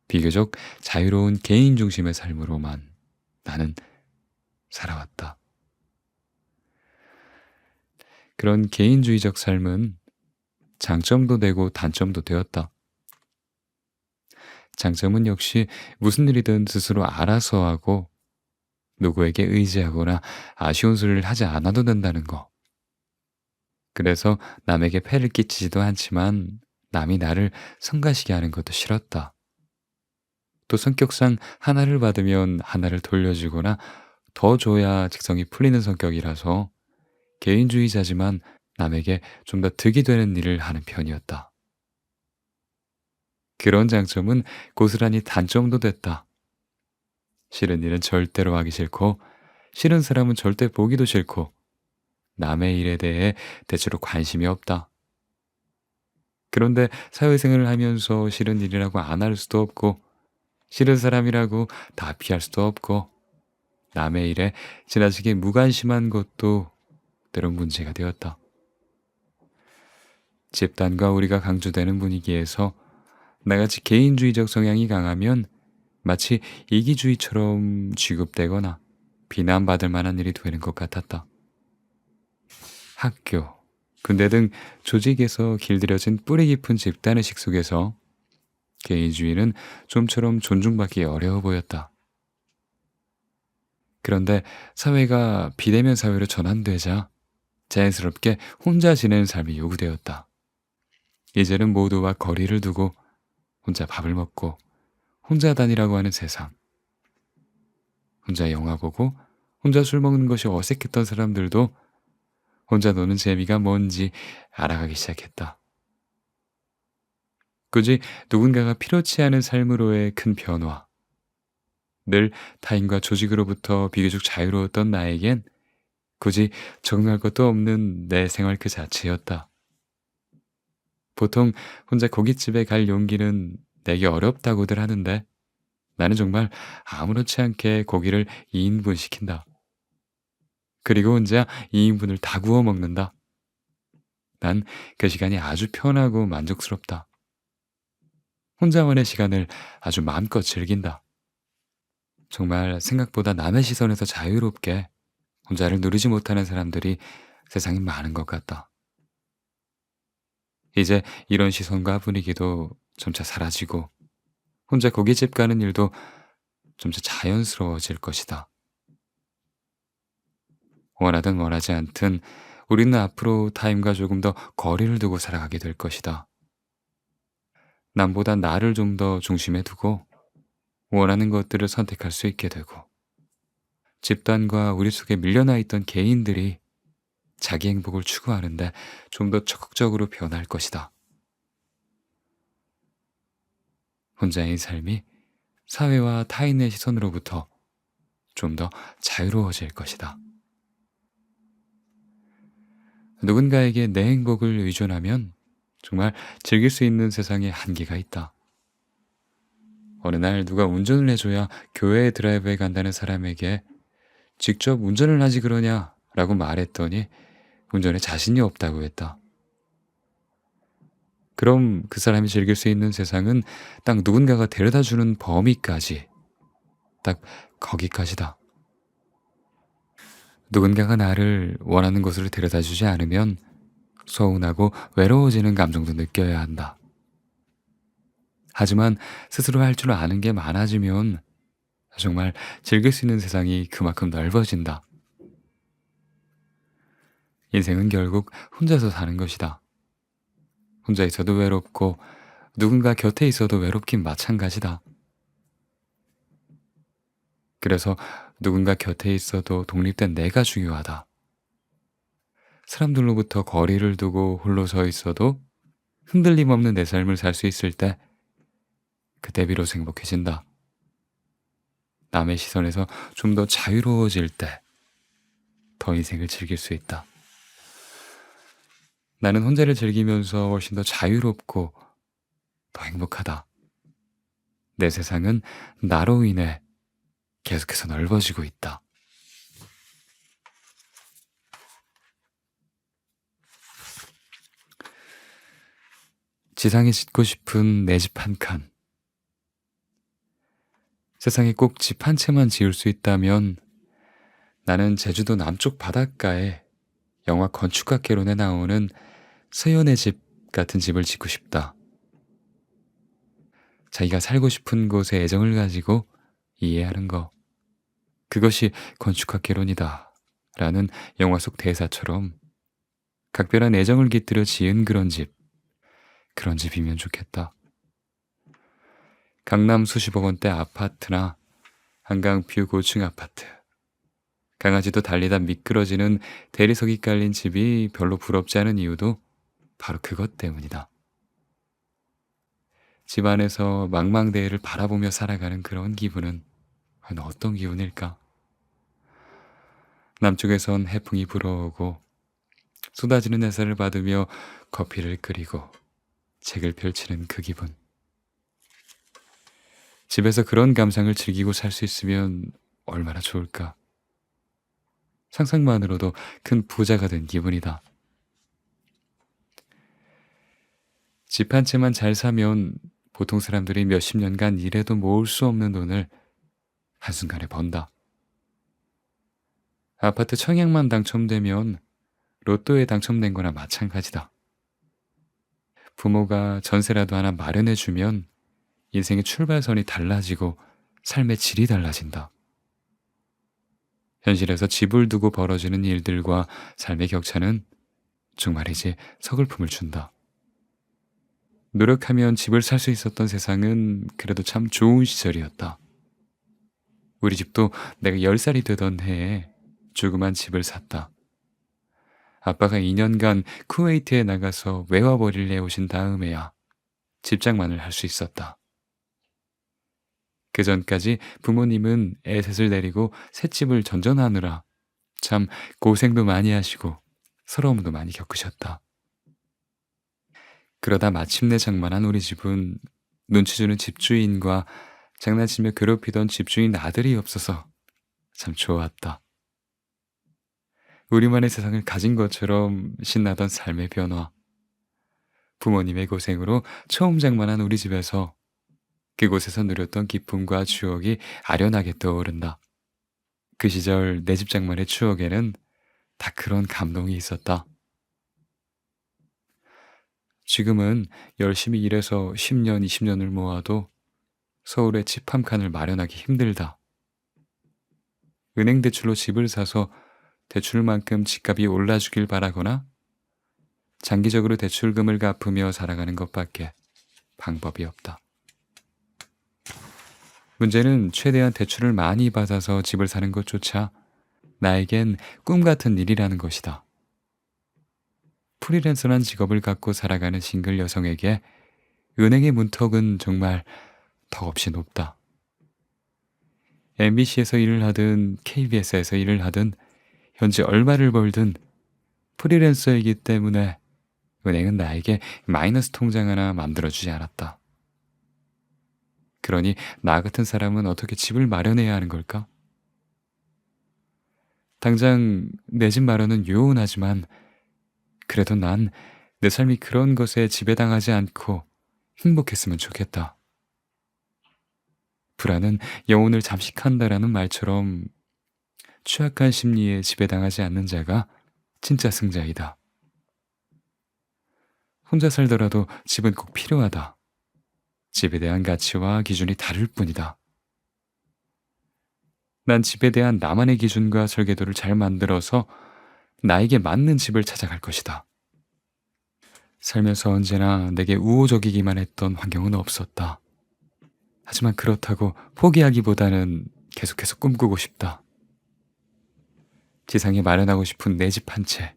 비교적 자유로운 개인 중심의 삶으로만 나는 살아왔다. 그런 개인주의적 삶은 장점도 되고 단점도 되었다. 장점은 역시 무슨 일이든 스스로 알아서 하고 누구에게 의지하거나 아쉬운 소리를 하지 않아도 된다는 거. 그래서 남에게 폐를 끼치지도 않지만 남이 나를 성가시게 하는 것도 싫었다. 또 성격상 하나를 받으면 하나를 돌려주거나 더 줘야 직성이 풀리는 성격이라서 개인주의자지만 남에게 좀 더 득이 되는 일을 하는 편이었다. 그런 장점은 고스란히 단점도 됐다. 싫은 일은 절대로 하기 싫고, 싫은 사람은 절대 보기도 싫고, 남의 일에 대해 대체로 관심이 없다. 그런데 사회생활을 하면서 싫은 일이라고 안 할 수도 없고, 싫은 사람이라고 다 피할 수도 없고, 남의 일에 지나치게 무관심한 것도 때론 문제가 되었다. 집단과 우리가 강조되는 분위기에서 나같이 개인주의적 성향이 강하면 마치 이기주의처럼 취급되거나 비난받을 만한 일이 되는 것 같았다. 학교, 군대 등 조직에서 길들여진 뿌리 깊은 집단의식 속에서 개인주의는 좀처럼 존중받기 어려워 보였다. 그런데 사회가 비대면 사회로 전환되자 자연스럽게 혼자 지내는 삶이 요구되었다. 이제는 모두와 거리를 두고 혼자 밥을 먹고 혼자 다니라고 하는 세상. 혼자 영화 보고 혼자 술 먹는 것이 어색했던 사람들도 혼자 노는 재미가 뭔지 알아가기 시작했다. 굳이 누군가가 필요치 않은 삶으로의 큰 변화. 늘 타인과 조직으로부터 비교적 자유로웠던 나에겐 굳이 적응할 것도 없는 내 생활 그 자체였다. 보통 혼자 고깃집에 갈 용기는 내게 어렵다고들 하는데 나는 정말 아무렇지 않게 고기를 2인분 시킨다. 그리고 혼자 2인분을 다 구워 먹는다. 난 그 시간이 아주 편하고 만족스럽다. 혼자만의 시간을 아주 마음껏 즐긴다. 정말 생각보다 남의 시선에서 자유롭게 혼자를 누리지 못하는 사람들이 세상에 많은 것 같다. 이제 이런 시선과 분위기도 점차 사라지고 혼자 고깃집 가는 일도 점차 자연스러워질 것이다. 원하든 원하지 않든 우리는 앞으로 타인과 조금 더 거리를 두고 살아가게 될 것이다. 남보다 나를 좀 더 중심에 두고 원하는 것들을 선택할 수 있게 되고 집단과 우리 속에 밀려나 있던 개인들이 자기 행복을 추구하는데 좀 더 적극적으로 변할 것이다. 혼자의 삶이 사회와 타인의 시선으로부터 좀 더 자유로워질 것이다. 누군가에게 내 행복을 의존하면 정말 즐길 수 있는 세상에 한계가 있다. 어느 날 누가 운전을 해줘야 교회에 드라이브에 간다는 사람에게 직접 운전을 하지 그러냐 라고 말했더니 운전에 자신이 없다고 했다. 그럼 그 사람이 즐길 수 있는 세상은 딱 누군가가 데려다 주는 범위까지, 딱 거기까지다. 누군가가 나를 원하는 곳으로 데려다 주지 않으면 서운하고 외로워지는 감정도 느껴야 한다. 하지만 스스로 할 줄 아는 게 많아지면 정말 즐길 수 있는 세상이 그만큼 넓어진다. 인생은 결국 혼자서 사는 것이다. 혼자 있어도 외롭고 누군가 곁에 있어도 외롭긴 마찬가지다. 그래서 누군가 곁에 있어도 독립된 내가 중요하다. 사람들로부터 거리를 두고 홀로 서 있어도 흔들림 없는 내 삶을 살 수 있을 때 그때 비로소 행복해진다. 남의 시선에서 좀 더 자유로워질 때 더 인생을 즐길 수 있다. 나는 혼자를 즐기면서 훨씬 더 자유롭고 더 행복하다. 내 세상은 나로 인해 계속해서 넓어지고 있다. 지상에 짓고 싶은 내 집 한 칸. 세상에 꼭 집 한 채만 지을 수 있다면 나는 제주도 남쪽 바닷가에 영화 건축학개론에 나오는 서연의 집 같은 집을 짓고 싶다. 자기가 살고 싶은 곳에 애정을 가지고 이해하는 거. 그것이 건축학개론이다. 라는 영화 속 대사처럼 각별한 애정을 깃들여 지은 그런 집. 그런 집이면 좋겠다. 강남 수십억 원대 아파트나 한강 뷰 고층 아파트. 강아지도 달리다 미끄러지는 대리석이 깔린 집이 별로 부럽지 않은 이유도 바로 그것 때문이다. 집 안에서 망망대해를 바라보며 살아가는 그런 기분은 과연 어떤 기분일까? 남쪽에선 해풍이 불어오고 쏟아지는 햇살을 받으며 커피를 끓이고 책을 펼치는 그 기분. 집에서 그런 감상을 즐기고 살 수 있으면 얼마나 좋을까? 상상만으로도 큰 부자가 된 기분이다. 집 한 채만 잘 사면 보통 사람들이 몇십 년간 일해도 모을 수 없는 돈을 한순간에 번다. 아파트 청약만 당첨되면 로또에 당첨된 거나 마찬가지다. 부모가 전세라도 하나 마련해주면 인생의 출발선이 달라지고 삶의 질이 달라진다. 현실에서 집을 두고 벌어지는 일들과 삶의 격차는 정말이지 서글픔을 준다. 노력하면 집을 살 수 있었던 세상은 그래도 참 좋은 시절이었다. 우리 집도 내가 10살이 되던 해에 조그만 집을 샀다. 아빠가 2년간 쿠웨이트에 나가서 외화벌이를 해오신 다음에야 집장만을 할 수 있었다. 그 전까지 부모님은 애 셋을 데리고 셋집을 전전하느라 참 고생도 많이 하시고 서러움도 많이 겪으셨다. 그러다 마침내 장만한 우리 집은 눈치 주는 집주인과 장난치며 괴롭히던 집주인 아들이 없어서 참 좋았다. 우리만의 세상을 가진 것처럼 신나던 삶의 변화. 부모님의 고생으로 처음 장만한 우리 집에서 그곳에서 누렸던 기쁨과 추억이 아련하게 떠오른다. 그 시절 내 집 장만의 추억에는 다 그런 감동이 있었다. 지금은 열심히 일해서 10년, 20년을 모아도 서울에 집 한 칸을 마련하기 힘들다. 은행 대출로 집을 사서 대출만큼 집값이 올라주길 바라거나 장기적으로 대출금을 갚으며 살아가는 것밖에 방법이 없다. 문제는 최대한 대출을 많이 받아서 집을 사는 것조차 나에겐 꿈 같은 일이라는 것이다. 프리랜서란 직업을 갖고 살아가는 싱글 여성에게 은행의 문턱은 정말 턱없이 높다. MBC에서 일을 하든 KBS에서 일을 하든 현재 얼마를 벌든 프리랜서이기 때문에 은행은 나에게 마이너스 통장 하나 만들어주지 않았다. 그러니 나 같은 사람은 어떻게 집을 마련해야 하는 걸까? 당장 내 집 마련은 요원하지만 그래도 난 내 삶이 그런 것에 지배당하지 않고 행복했으면 좋겠다. 불안은 영혼을 잠식한다라는 말처럼 취약한 심리에 지배당하지 않는 자가 진짜 승자이다. 혼자 살더라도 집은 꼭 필요하다. 집에 대한 가치와 기준이 다를 뿐이다. 난 집에 대한 나만의 기준과 설계도를 잘 만들어서 나에게 맞는 집을 찾아갈 것이다. 살면서 언제나 내게 우호적이기만 했던 환경은 없었다. 하지만 그렇다고 포기하기보다는 계속해서 꿈꾸고 싶다. 지상에 마련하고 싶은 내 집 한 채.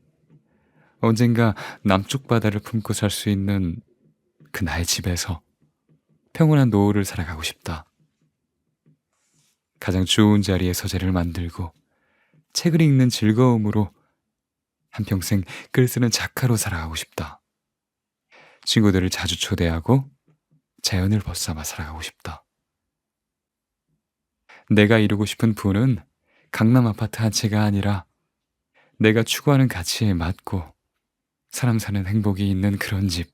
언젠가 남쪽 바다를 품고 살 수 있는 그 나의 집에서 평온한 노후를 살아가고 싶다. 가장 좋은 자리에 서재를 만들고 책을 읽는 즐거움으로 한평생 글 쓰는 작가로 살아가고 싶다. 친구들을 자주 초대하고 자연을 벗삼아 살아가고 싶다. 내가 이루고 싶은 부는 강남 아파트 한 채가 아니라 내가 추구하는 가치에 맞고 사람 사는 행복이 있는 그런 집,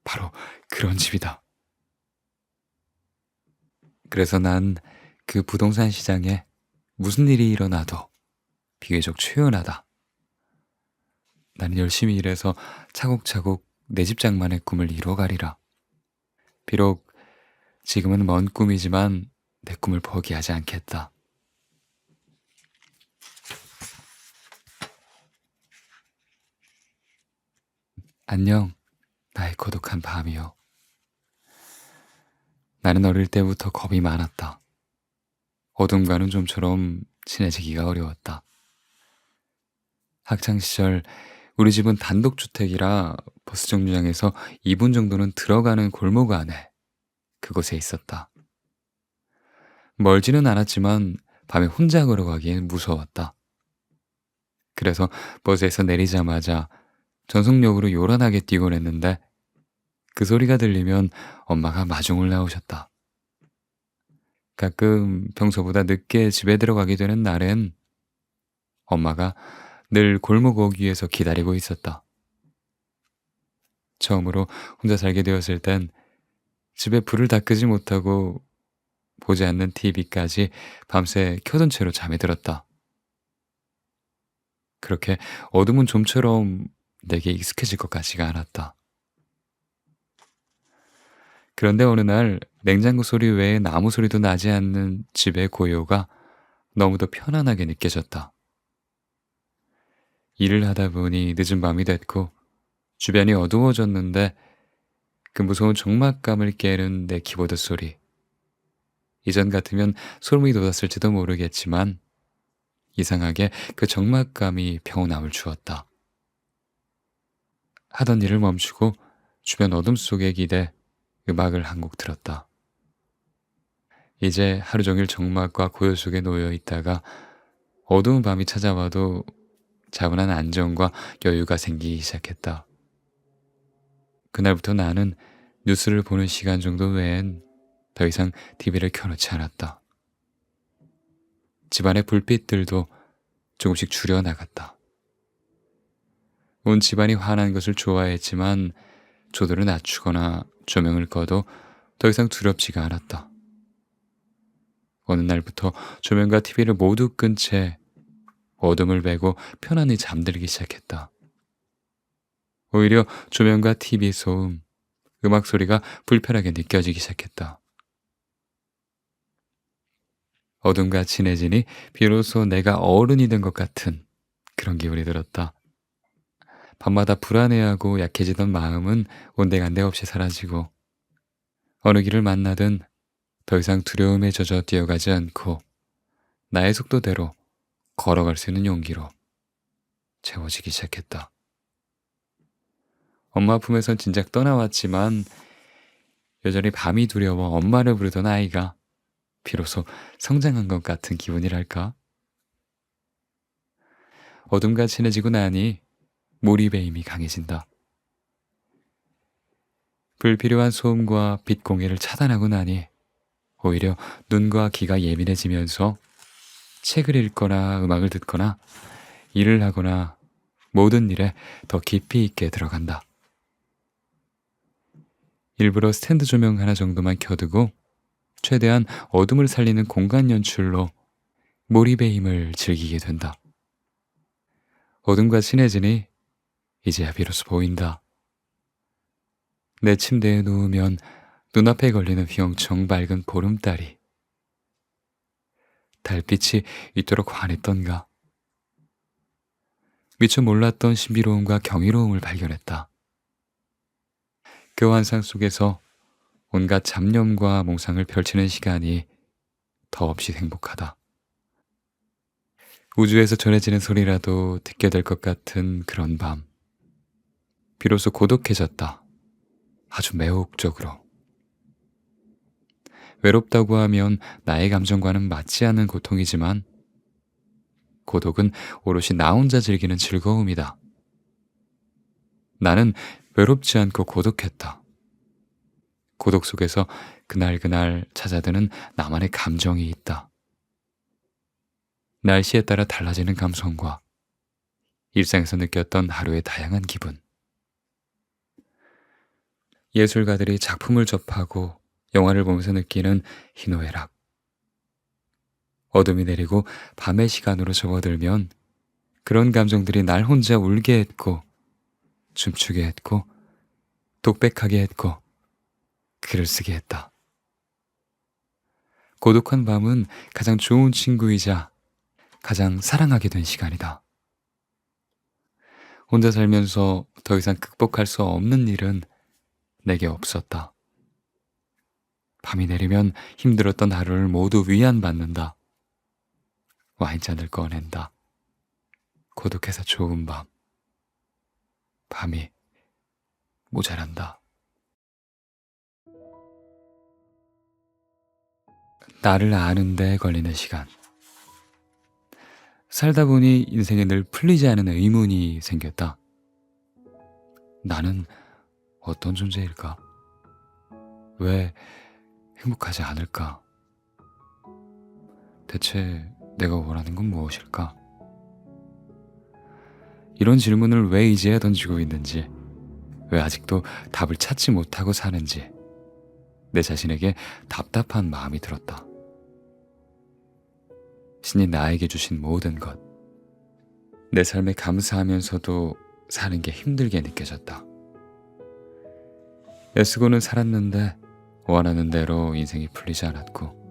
바로 그런 집이다. 그래서 난 그 부동산 시장에 무슨 일이 일어나도 비교적 초연하다. 나는 열심히 일해서 차곡차곡 내 집 장만의 꿈을 이뤄가리라. 비록 지금은 먼 꿈이지만 내 꿈을 포기하지 않겠다. 안녕, 나의 고독한 밤이여. 나는 어릴 때부터 겁이 많았다. 어둠과는 좀처럼 친해지기가 어려웠다. 학창시절 우리 집은 단독주택이라 버스 정류장에서 2분 정도는 들어가는 골목 안에 그곳에 있었다. 멀지는 않았지만 밤에 혼자 걸어가기엔 무서웠다. 그래서 버스에서 내리자마자 전속력으로 요란하게 뛰곤 했는데 그 소리가 들리면 엄마가 마중을 나오셨다. 가끔 평소보다 늦게 집에 들어가게 되는 날엔 엄마가 늘 골목 어귀에서 기다리고 있었다. 처음으로 혼자 살게 되었을 땐 집에 불을 다 끄지 못하고 보지 않는 TV까지 밤새 켜둔 채로 잠에 들었다. 그렇게 어둠은 좀처럼 내게 익숙해질 것 같지가 않았다. 그런데 어느 날 냉장고 소리 외엔 아무 소리도 나지 않는 집의 고요가 너무도 편안하게 느껴졌다. 일을 하다 보니 늦은 밤이 됐고 주변이 어두워졌는데 그 무서운 적막감을 깨는 내 키보드 소리. 이전 같으면 소름이 돋았을지도 모르겠지만 이상하게 그 적막감이 평온함을 주었다. 하던 일을 멈추고 주변 어둠 속에 기대 음악을 한 곡 들었다. 이제 하루 종일 적막과 고요 속에 놓여 있다가 어두운 밤이 찾아와도 차분한 안정과 여유가 생기기 시작했다. 그날부터 나는 뉴스를 보는 시간 정도 외엔 더 이상 TV를 켜놓지 않았다. 집안의 불빛들도 조금씩 줄여나갔다. 온 집안이 환한 것을 좋아했지만 조도를 낮추거나 조명을 꺼도 더 이상 두렵지가 않았다. 어느 날부터 조명과 TV를 모두 끈 채 어둠을 베고 편안히 잠들기 시작했다. 오히려 조명과 TV 소음, 음악 소리가 불편하게 느껴지기 시작했다. 어둠과 친해지니 비로소 내가 어른이 된 것 같은 그런 기분이 들었다. 밤마다 불안해하고 약해지던 마음은 온데간데 없이 사라지고 어느 길을 만나든 더 이상 두려움에 젖어 뛰어가지 않고 나의 속도대로 걸어갈 수 있는 용기로 채워지기 시작했다. 엄마 품에선 진작 떠나왔지만 여전히 밤이 두려워 엄마를 부르던 아이가 비로소 성장한 것 같은 기분이랄까? 어둠과 친해지고 나니 몰입의 힘이 강해진다. 불필요한 소음과 빛 공해를 차단하고 나니 오히려 눈과 귀가 예민해지면서 책을 읽거나 음악을 듣거나 일을 하거나 모든 일에 더 깊이 있게 들어간다. 일부러 스탠드 조명 하나 정도만 켜두고 최대한 어둠을 살리는 공간 연출로 몰입의 힘을 즐기게 된다. 어둠과 친해지니 이제야 비로소 보인다. 내 침대에 누우면 눈앞에 걸리는 휘영청 밝은 보름달이 달빛이 이토록 환했던가. 미처 몰랐던 신비로움과 경이로움을 발견했다. 그 환상 속에서 온갖 잡념과 몽상을 펼치는 시간이 더없이 행복하다. 우주에서 전해지는 소리라도 듣게 될 것 같은 그런 밤. 비로소 고독해졌다. 아주 매혹적으로. 외롭다고 하면 나의 감정과는 맞지 않는 고통이지만 고독은 오롯이 나 혼자 즐기는 즐거움이다. 나는 외롭지 않고 고독했다. 고독 속에서 그날그날 찾아드는 나만의 감정이 있다. 날씨에 따라 달라지는 감성과 일상에서 느꼈던 하루의 다양한 기분. 예술가들이 작품을 접하고 영화를 보면서 느끼는 희노애락. 어둠이 내리고 밤의 시간으로 접어들면 그런 감정들이 날 혼자 울게 했고 춤추게 했고 독백하게 했고 글을 쓰게 했다. 고독한 밤은 가장 좋은 친구이자 가장 사랑하게 된 시간이다. 혼자 살면서 더 이상 극복할 수 없는 일은 내게 없었다. 밤이 내리면 힘들었던 하루를 모두 위안받는다. 와인잔을 꺼낸다. 고독해서 좋은 밤. 밤이 모자란다. 나를 아는 데 걸리는 시간. 살다 보니 인생에 늘 풀리지 않은 의문이 생겼다. 나는 어떤 존재일까? 왜 행복하지 않을까? 대체 내가 원하는 건 무엇일까? 이런 질문을 왜 이제야 던지고 있는지, 왜 아직도 답을 찾지 못하고 사는지, 내 자신에게 답답한 마음이 들었다. 신이 나에게 주신 모든 것, 내 삶에 감사하면서도 사는 게 힘들게 느껴졌다. 애쓰고는 살았는데 원하는 대로 인생이 풀리지 않았고,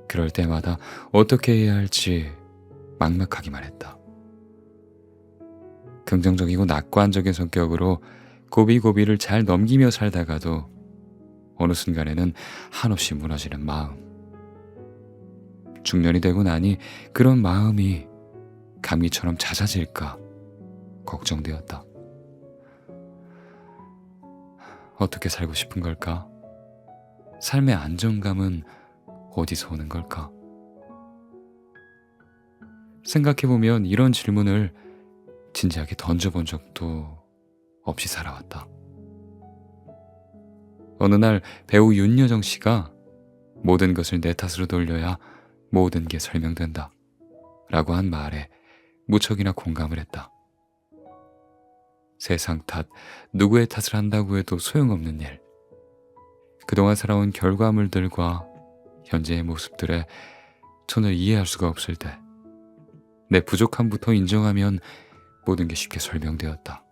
그럴 때마다 어떻게 해야 할지 막막하기만 했다. 긍정적이고 낙관적인 성격으로 고비고비를 잘 넘기며 살다가도 어느 순간에는 한없이 무너지는 마음. 중년이 되고 나니 그런 마음이 감기처럼 잦아질까 걱정되었다. 어떻게 살고 싶은 걸까? 삶의 안정감은 어디서 오는 걸까? 생각해보면 이런 질문을 진지하게 던져본 적도 없이 살아왔다. 어느 날 배우 윤여정 씨가 모든 것을 내 탓으로 돌려야 모든 게 설명된다 라고 한 말에 무척이나 공감을 했다. 세상 탓, 누구의 탓을 한다고 해도 소용없는 일. 그동안 살아온 결과물들과 현재의 모습들에 전혀 이해할 수가 없을 때 내 부족함부터 인정하면 모든 게 쉽게 설명되었다.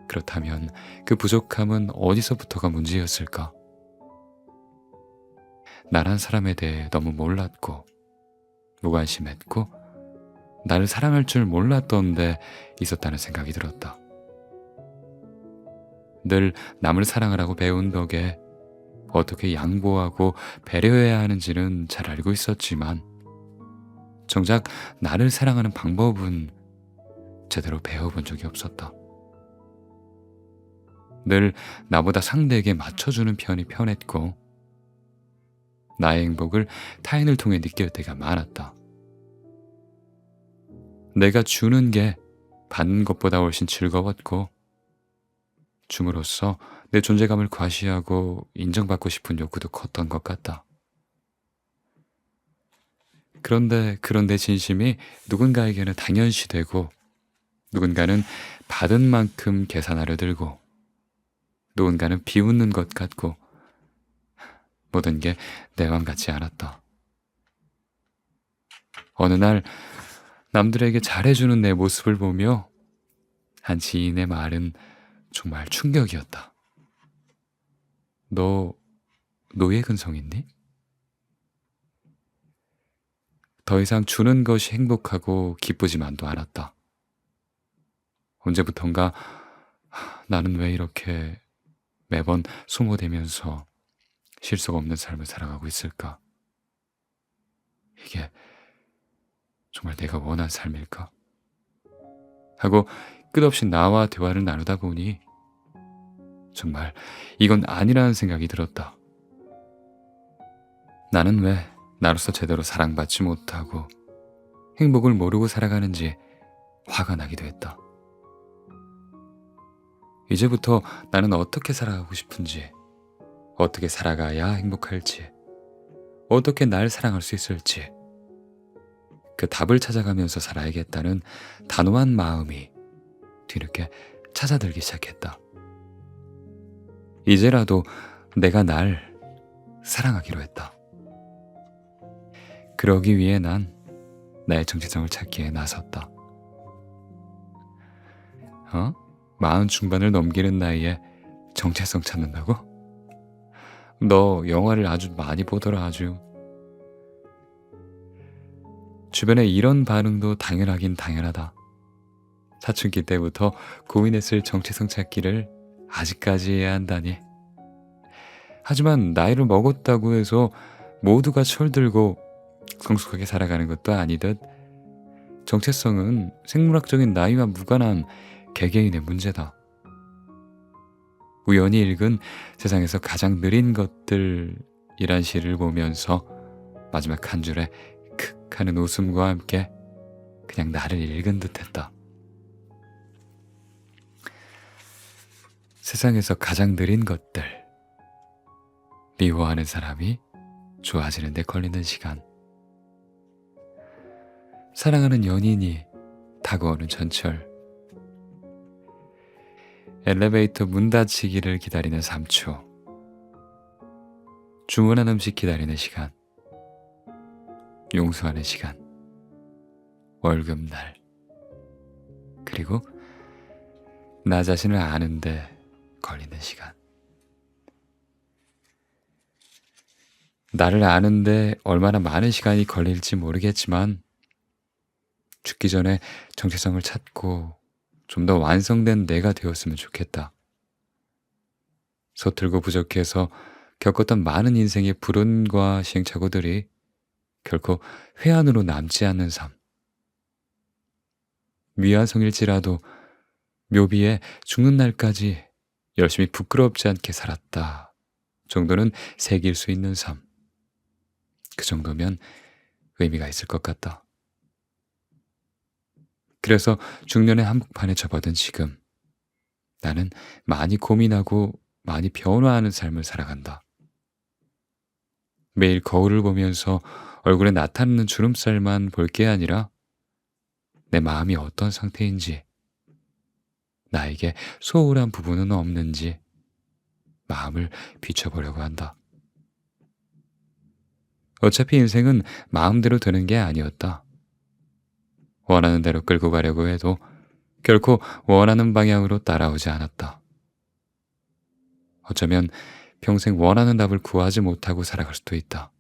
그렇다면 그 부족함은 어디서부터가 문제였을까? 나란 사람에 대해 너무 몰랐고 무관심했고 나를 사랑할 줄 몰랐던 데 있었다는 생각이 들었다. 늘 남을 사랑하라고 배운 덕에 어떻게 양보하고 배려해야 하는지는 잘 알고 있었지만 정작 나를 사랑하는 방법은 제대로 배워본 적이 없었다. 늘 나보다 상대에게 맞춰주는 편이 편했고 나의 행복을 타인을 통해 느낄 때가 많았다. 내가 주는 게 받는 것보다 훨씬 즐거웠고 줌으로써 내 존재감을 과시하고 인정받고 싶은 욕구도 컸던 것 같다. 그런데 그런 내 진심이 누군가에게는 당연시되고 누군가는 받은 만큼 계산하려 들고 누군가는 비웃는 것 같고 모든 게 내 맘 같지 않았다. 어느 날 남들에게 잘해주는 내 모습을 보며 한 지인의 말은 정말 충격이었다. 너 노예 근성 있니? 더 이상 주는 것이 행복하고 기쁘지만도 않았다. 언제부턴가 나는 왜 이렇게 매번 소모되면서 실속 없는 삶을 살아가고 있을까? 이게 정말 내가 원한 삶일까? 하고 끝없이 나와 대화를 나누다 보니 정말 이건 아니라는 생각이 들었다. 나는 왜 나로서 제대로 사랑받지 못하고 행복을 모르고 살아가는지 화가 나기도 했다. 이제부터 나는 어떻게 살아가고 싶은지, 어떻게 살아가야 행복할지, 어떻게 날 사랑할 수 있을지 그 답을 찾아가면서 살아야겠다는 단호한 마음이 뒤늦게 찾아들기 시작했다. 이제라도 내가 날 사랑하기로 했다. 그러기 위해 난 나의 정체성을 찾기에 나섰다. 40 중반을 넘기는 나이에 정체성 찾는다고? 너 영화를 아주 많이 보더라 아주. 주변에 이런 반응도 당연하긴 당연하다. 사춘기 때부터 고민했을 정체성 찾기를 아직까지 해야 한다니. 하지만 나이를 먹었다고 해서 모두가 철들고 성숙하게 살아가는 것도 아니듯 정체성은 생물학적인 나이와 무관한 개개인의 문제다. 우연히 읽은 세상에서 가장 느린 것들 이란 시를 보면서 마지막 한 줄에 크 하는 웃음과 함께 그냥 나를 읽은 듯했다. 세상에서 가장 느린 것들, 미워하는 사람이 좋아지는 데 걸리는 시간, 사랑하는 연인이 다가오는 전철, 엘리베이터 문 닫히기를 기다리는 3초, 주문한 음식 기다리는 시간, 용서하는 시간, 월급날, 그리고 나 자신을 아는데 걸리는 시간. 나를 아는데 얼마나 많은 시간이 걸릴지 모르겠지만 죽기 전에 정체성을 찾고 좀 더 완성된 내가 되었으면 좋겠다. 서툴고 부족해서 겪었던 많은 인생의 불운과 시행착오들이 결코 회한으로 남지 않는 삶. 미완성일지라도 묘비에 죽는 날까지 열심히 부끄럽지 않게 살았다 정도는 새길 수 있는 삶. 그 정도면 의미가 있을 것 같다. 그래서 중년의 한복판에 접어든 지금 나는 많이 고민하고 많이 변화하는 삶을 살아간다. 매일 거울을 보면서 얼굴에 나타나는 주름살만 볼 게 아니라 내 마음이 어떤 상태인지, 나에게 소홀한 부분은 없는지 마음을 비춰보려고 한다. 어차피 인생은 마음대로 되는 게 아니었다. 원하는 대로 끌고 가려고 해도 결코 원하는 방향으로 따라오지 않았다. 어쩌면 평생 원하는 답을 구하지 못하고 살아갈 수도 있다.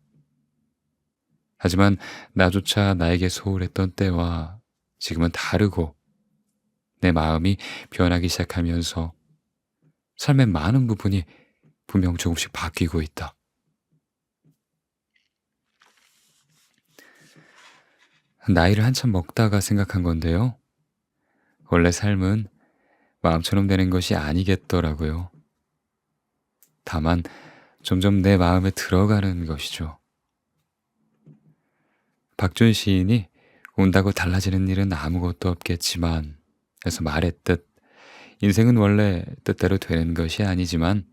하지만 나조차 나에게 소홀했던 때와 지금은 다르고 내 마음이 변하기 시작하면서 삶의 많은 부분이 분명 조금씩 바뀌고 있다. 나이를 한참 먹다가 생각한 건데요. 원래 삶은 마음처럼 되는 것이 아니겠더라고요. 다만 점점 내 마음에 들어가는 것이죠. 박준 시인이 온다고 달라지는 일은 아무것도 없겠지만 해서 말했듯 인생은 원래 뜻대로 되는 것이 아니지만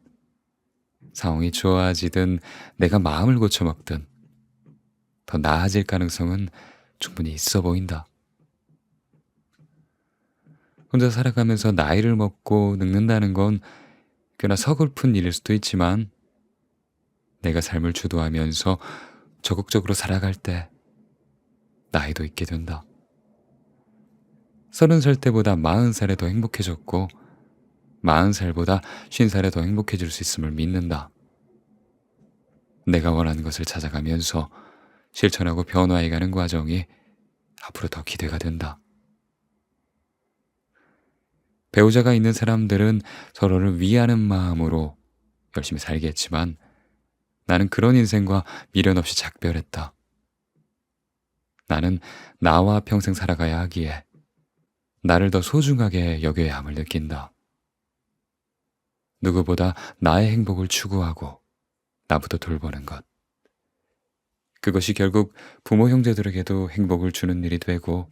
상황이 좋아지든 내가 마음을 고쳐먹든 더 나아질 가능성은 충분히 있어 보인다. 혼자 살아가면서 나이를 먹고 늙는다는 건 꽤나 서글픈 일일 수도 있지만 내가 삶을 주도하면서 적극적으로 살아갈 때 나이도 있게 된다. 30살 때보다 40살에 더 행복해졌고 40살보다 50살에 더 행복해질 수 있음을 믿는다. 내가 원하는 것을 찾아가면서 실천하고 변화해가는 과정이 앞으로 더 기대가 된다. 배우자가 있는 사람들은 서로를 위하는 마음으로 열심히 살겠지만 나는 그런 인생과 미련 없이 작별했다. 나는 나와 평생 살아가야 하기에 나를 더 소중하게 여겨야 함을 느낀다. 누구보다 나의 행복을 추구하고 나부터 돌보는 것. 그것이 결국 부모 형제들에게도 행복을 주는 일이 되고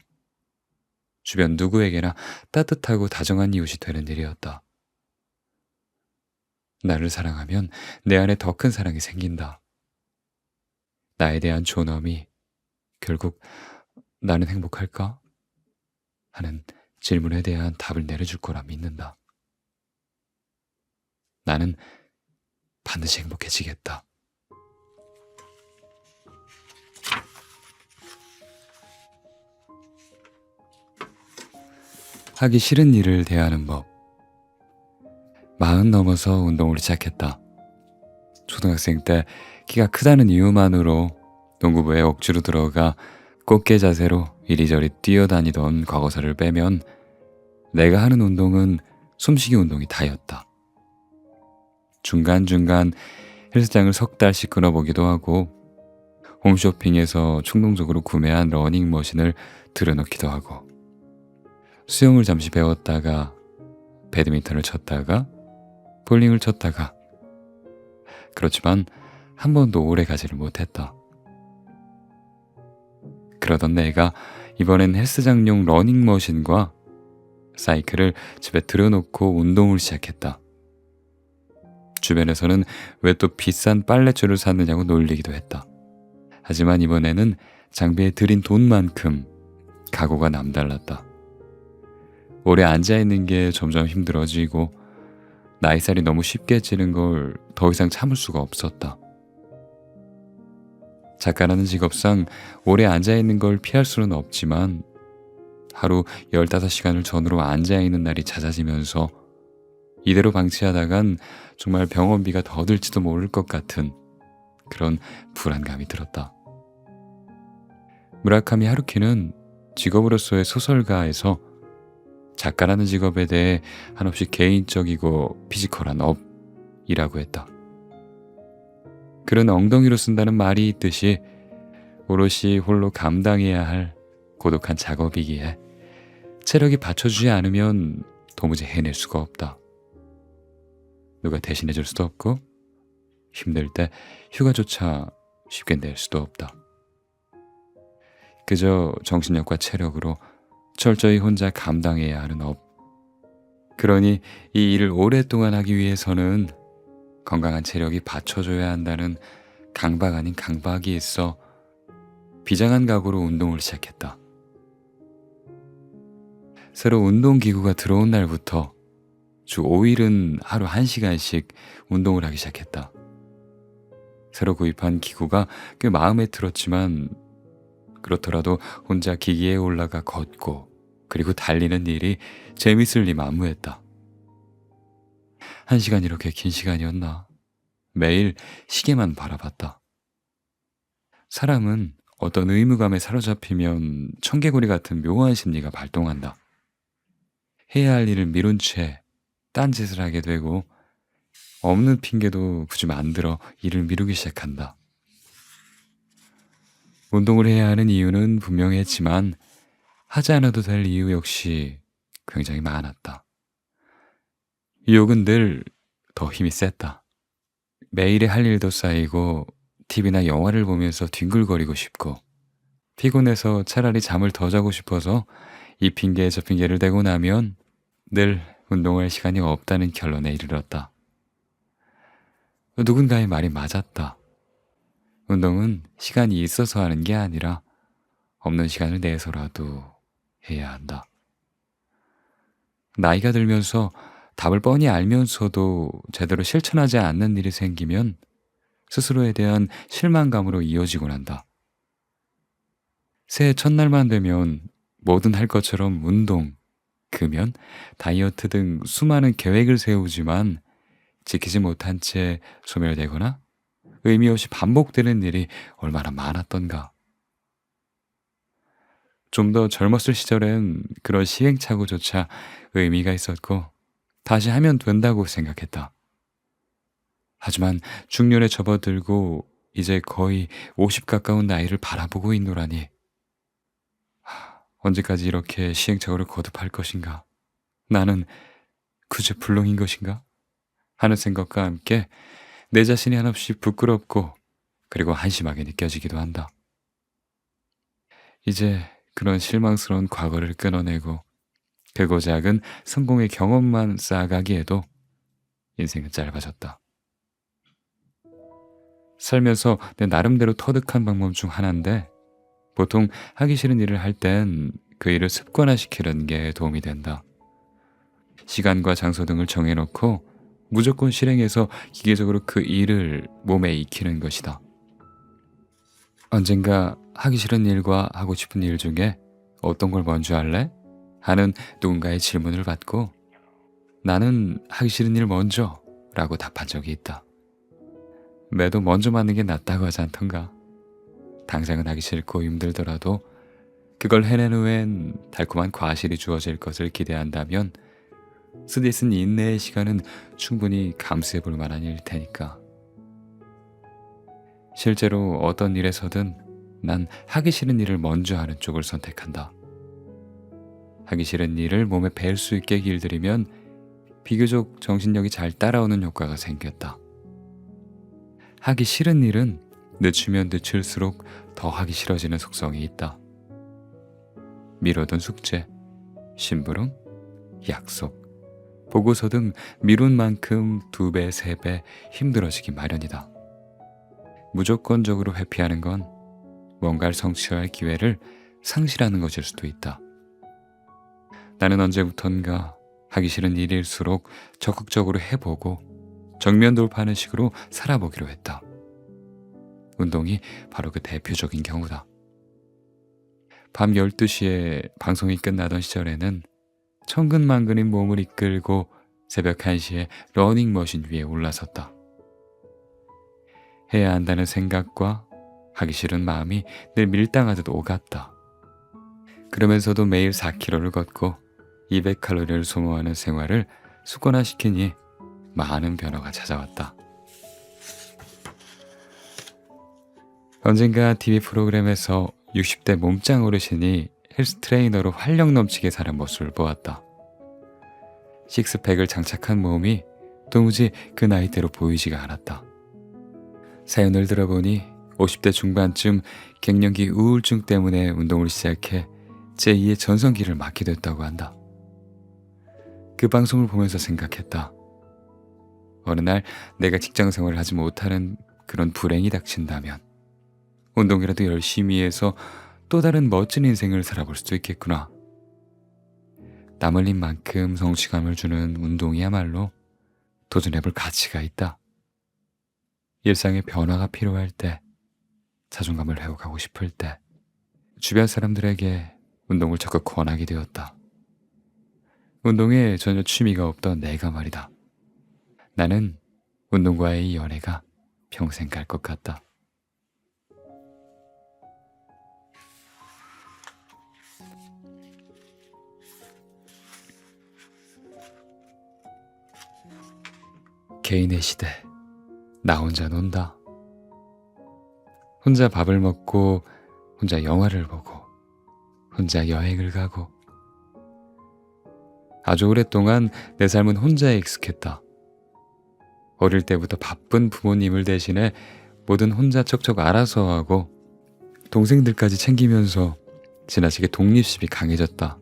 주변 누구에게나 따뜻하고 다정한 이웃이 되는 일이었다. 나를 사랑하면 내 안에 더 큰 사랑이 생긴다. 나에 대한 존엄이 결국 나는 행복할까? 하는 질문에 대한 답을 내려줄 거라 믿는다. 나는 반드시 행복해지겠다. 하기 싫은 일을 대하는 법. 40 넘어서 운동을 시작했다. 초등학생 때 키가 크다는 이유만으로 농구부에 억지로 들어가 꽃게 자세로 이리저리 뛰어다니던 과거사를 빼면 내가 하는 운동은 숨쉬기 운동이 다였다. 중간중간 헬스장을 석 달씩 끊어보기도 하고 홈쇼핑에서 충동적으로 구매한 러닝머신을 들여놓기도 하고 수영을 잠시 배웠다가 배드민턴을 쳤다가 볼링을 쳤다가 그렇지만 한 번도 오래 가지를 못했다. 그러던 내가 이번엔 헬스장용 러닝머신과 사이클을 집에 들여놓고 운동을 시작했다. 주변에서는 왜 또 비싼 빨랫줄을 샀느냐고 놀리기도 했다. 하지만 이번에는 장비에 들인 돈만큼 각오가 남달랐다. 오래 앉아있는 게 점점 힘들어지고 나이살이 너무 쉽게 찌는 걸 더 이상 참을 수가 없었다. 작가라는 직업상 오래 앉아있는 걸 피할 수는 없지만 하루 15시간을 전으로 앉아있는 날이 잦아지면서 이대로 방치하다간 정말 병원비가 더 들지도 모를 것 같은 그런 불안감이 들었다. 무라카미 하루키는 직업으로서의 소설가에서 작가라는 직업에 대해 한없이 개인적이고 피지컬한 업이라고 했다. 글은 엉덩이로 쓴다는 말이 있듯이 오롯이 홀로 감당해야 할 고독한 작업이기에 체력이 받쳐주지 않으면 도무지 해낼 수가 없다. 누가 대신해 줄 수도 없고 힘들 때 휴가조차 쉽게 낼 수도 없다. 그저 정신력과 체력으로 철저히 혼자 감당해야 하는 업. 그러니 이 일을 오랫동안 하기 위해서는 건강한 체력이 받쳐줘야 한다는 강박 아닌 강박이 있어 비장한 각오로 운동을 시작했다. 새로 운동기구가 들어온 날부터 주 5일은 하루 1시간씩 운동을 하기 시작했다. 새로 구입한 기구가 꽤 마음에 들었지만 그렇더라도 혼자 기기에 올라가 걷고 그리고 달리는 일이 재밌을 리 만무했다. 1시간 이렇게 긴 시간이었나? 매일 시계만 바라봤다. 사람은 어떤 의무감에 사로잡히면 청개구리 같은 묘한 심리가 발동한다. 해야 할 일을 미룬 채 딴짓을 하게 되고 없는 핑계도 굳이 만들어 일을 미루기 시작한다. 운동을 해야 하는 이유는 분명했지만 하지 않아도 될 이유 역시 굉장히 많았다. 유혹은 늘 더 힘이 셌다. 매일의 할 일도 쌓이고 TV나 영화를 보면서 뒹굴거리고 싶고 피곤해서 차라리 잠을 더 자고 싶어서 이 핑계에 저 핑계를 대고 나면 늘 운동할 시간이 없다는 결론에 이르렀다. 누군가의 말이 맞았다. 운동은 시간이 있어서 하는 게 아니라 없는 시간을 내서라도 해야 한다. 나이가 들면서 답을 뻔히 알면서도 제대로 실천하지 않는 일이 생기면 스스로에 대한 실망감으로 이어지곤 한다. 새해 첫날만 되면 뭐든 할 것처럼 운동, 금연, 다이어트 등 수많은 계획을 세우지만 지키지 못한 채 소멸되거나 의미 없이 반복되는 일이 얼마나 많았던가. 좀 더 젊었을 시절엔 그런 시행착오조차 의미가 있었고 다시 하면 된다고 생각했다. 하지만 중년에 접어들고 이제 거의 50 가까운 나이를 바라보고 있노라니 언제까지 이렇게 시행착오를 거듭할 것인가? 나는 그저 불능인 것인가? 하는 생각과 함께 내 자신이 한없이 부끄럽고 그리고 한심하게 느껴지기도 한다. 이제 그런 실망스러운 과거를 끊어내고 크고 작은 성공의 경험만 쌓아가기에도 인생은 짧아졌다. 살면서 내 나름대로 터득한 방법 중 하나인데 보통 하기 싫은 일을 할 땐 그 일을 습관화시키려는 게 도움이 된다. 시간과 장소 등을 정해놓고 무조건 실행해서 기계적으로 그 일을 몸에 익히는 것이다. 언젠가 하기 싫은 일과 하고 싶은 일 중에 어떤 걸 먼저 할래? 하는 누군가의 질문을 받고 나는 하기 싫은 일 먼저 라고 답한 적이 있다. 매도 먼저 맞는 게 낫다고 하지 않던가. 당장은 하기 싫고 힘들더라도 그걸 해낸 후엔 달콤한 과실이 주어질 것을 기대한다면 쓰디쓴 인내의 시간은 충분히 감수해 볼 만한 일일 테니까. 실제로 어떤 일에서든 난 하기 싫은 일을 먼저 하는 쪽을 선택한다. 하기 싫은 일을 몸에 뵐 수 있게 길들이면 비교적 정신력이 잘 따라오는 효과가 생겼다. 하기 싫은 일은 늦추면 늦출수록 더 하기 싫어지는 속성이 있다. 미뤄둔 숙제, 심부름, 약속, 보고서 등 미룬 만큼 2배, 3배 힘들어지기 마련이다. 무조건적으로 회피하는 건 뭔가를 성취할 기회를 상실하는 것일 수도 있다. 나는 언제부턴가 하기 싫은 일일수록 적극적으로 해보고 정면 돌파하는 식으로 살아보기로 했다. 운동이 바로 그 대표적인 경우다. 밤 12시에 방송이 끝나던 시절에는 천근만근인 몸을 이끌고 새벽 1시에 러닝머신 위에 올라섰다. 해야 한다는 생각과 하기 싫은 마음이 늘 밀당하듯 오갔다. 그러면서도 매일 4km를 걷고 200칼로리를 소모하는 생활을 습관화시키니 많은 변화가 찾아왔다. 언젠가 TV 프로그램에서 60대 몸짱 어르신이 헬스 트레이너로 활력 넘치게 사는 모습을 보았다. 식스팩을 장착한 몸이 도무지 그 나이대로 보이지가 않았다. 사연을 들어보니 50대 중반쯤 갱년기 우울증 때문에 운동을 시작해 제2의 전성기를 맞게 됐다고 한다. 그 방송을 보면서 생각했다. 어느 날 내가 직장 생활을 하지 못하는 그런 불행이 닥친다면 운동이라도 열심히 해서 또 다른 멋진 인생을 살아볼 수도 있겠구나. 땀 흘린 만큼 성취감을 주는 운동이야말로 도전해볼 가치가 있다. 일상의 변화가 필요할 때, 자존감을 회복하고 싶을 때 주변 사람들에게 운동을 적극 권하게 되었다. 운동에 전혀 취미가 없던 내가 말이다. 나는 운동과의 이 연애가 평생 갈 것 같다. 개인의 시대, 나 혼자 논다. 혼자 밥을 먹고, 혼자 영화를 보고, 혼자 여행을 가고. 아주 오랫동안 내 삶은 혼자에 익숙했다. 어릴 때부터 바쁜 부모님을 대신해 뭐든 혼자 척척 알아서 하고 동생들까지 챙기면서 지나치게 독립심이 강해졌다.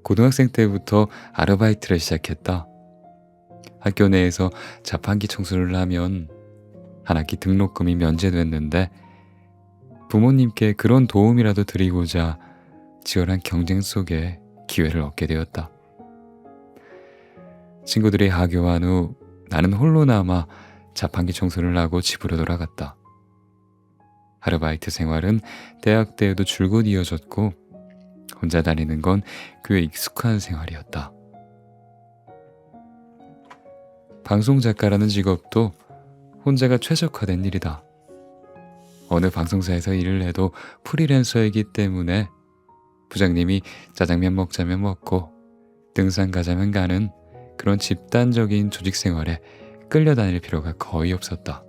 고등학생 때부터 아르바이트를 시작했다. 학교 내에서 자판기 청소를 하면 한 학기 등록금이 면제됐는데 부모님께 그런 도움이라도 드리고자 치열한 경쟁 속에 기회를 얻게 되었다. 친구들이 하교한 후 나는 홀로 남아 자판기 청소를 하고 집으로 돌아갔다. 아르바이트 생활은 대학 때에도 줄곧 이어졌고 혼자 다니는 건 꽤 익숙한 생활이었다. 방송작가라는 직업도 혼자가 최적화된 일이다. 어느 방송사에서 일을 해도 프리랜서이기 때문에 부장님이 짜장면 먹자면 먹고 등산 가자면 가는 그런 집단적인 조직 생활에 끌려다닐 필요가 거의 없었다.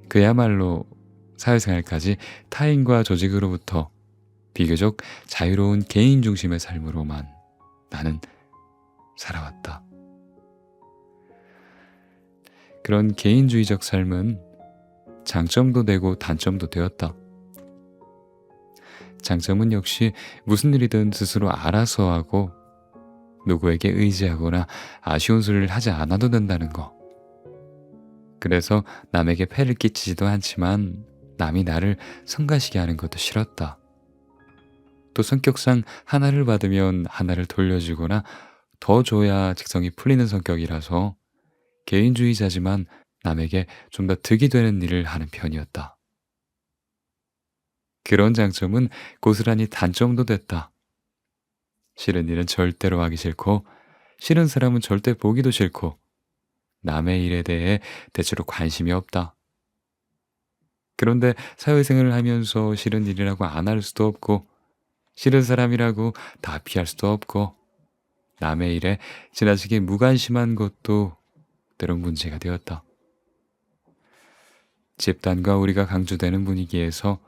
그야말로 사회생활까지 타인과 조직으로부터 비교적 자유로운 개인 중심의 삶으로만 나는 살아왔다. 그런 개인주의적 삶은 장점도 되고 단점도 되었다. 장점은 역시 무슨 일이든 스스로 알아서 하고 누구에게 의지하거나 아쉬운 소리를 하지 않아도 된다는 거. 그래서 남에게 폐를 끼치지도 않지만 남이 나를 성가시게 하는 것도 싫었다. 또 성격상 하나를 받으면 하나를 돌려주거나 더 줘야 직성이 풀리는 성격이라서 개인주의자지만 남에게 좀 더 득이 되는 일을 하는 편이었다. 그런 장점은 고스란히 단점도 됐다. 싫은 일은 절대로 하기 싫고 싫은 사람은 절대 보기도 싫고 남의 일에 대해 대체로 관심이 없다. 그런데 사회생활을 하면서 싫은 일이라고 안 할 수도 없고 싫은 사람이라고 다 피할 수도 없고 남의 일에 지나치게 무관심한 것도 때론 문제가 되었다. 집단과 우리가 강조되는 분위기에서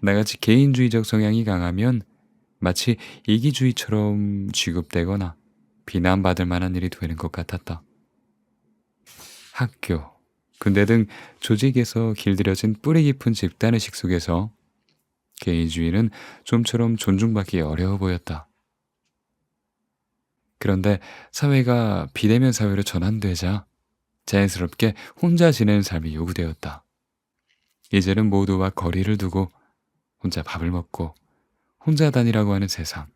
나같이 개인주의적 성향이 강하면 마치 이기주의처럼 취급되거나 비난받을 만한 일이 되는 것 같았다. 학교, 군대 등 조직에서 길들여진 뿌리 깊은 집단의식 속에서 개인주의는 좀처럼 존중받기 어려워 보였다. 그런데 사회가 비대면 사회로 전환되자 자연스럽게 혼자 지내는 삶이 요구되었다. 이제는 모두와 거리를 두고 혼자 밥을 먹고 혼자 다니라고 하는 세상.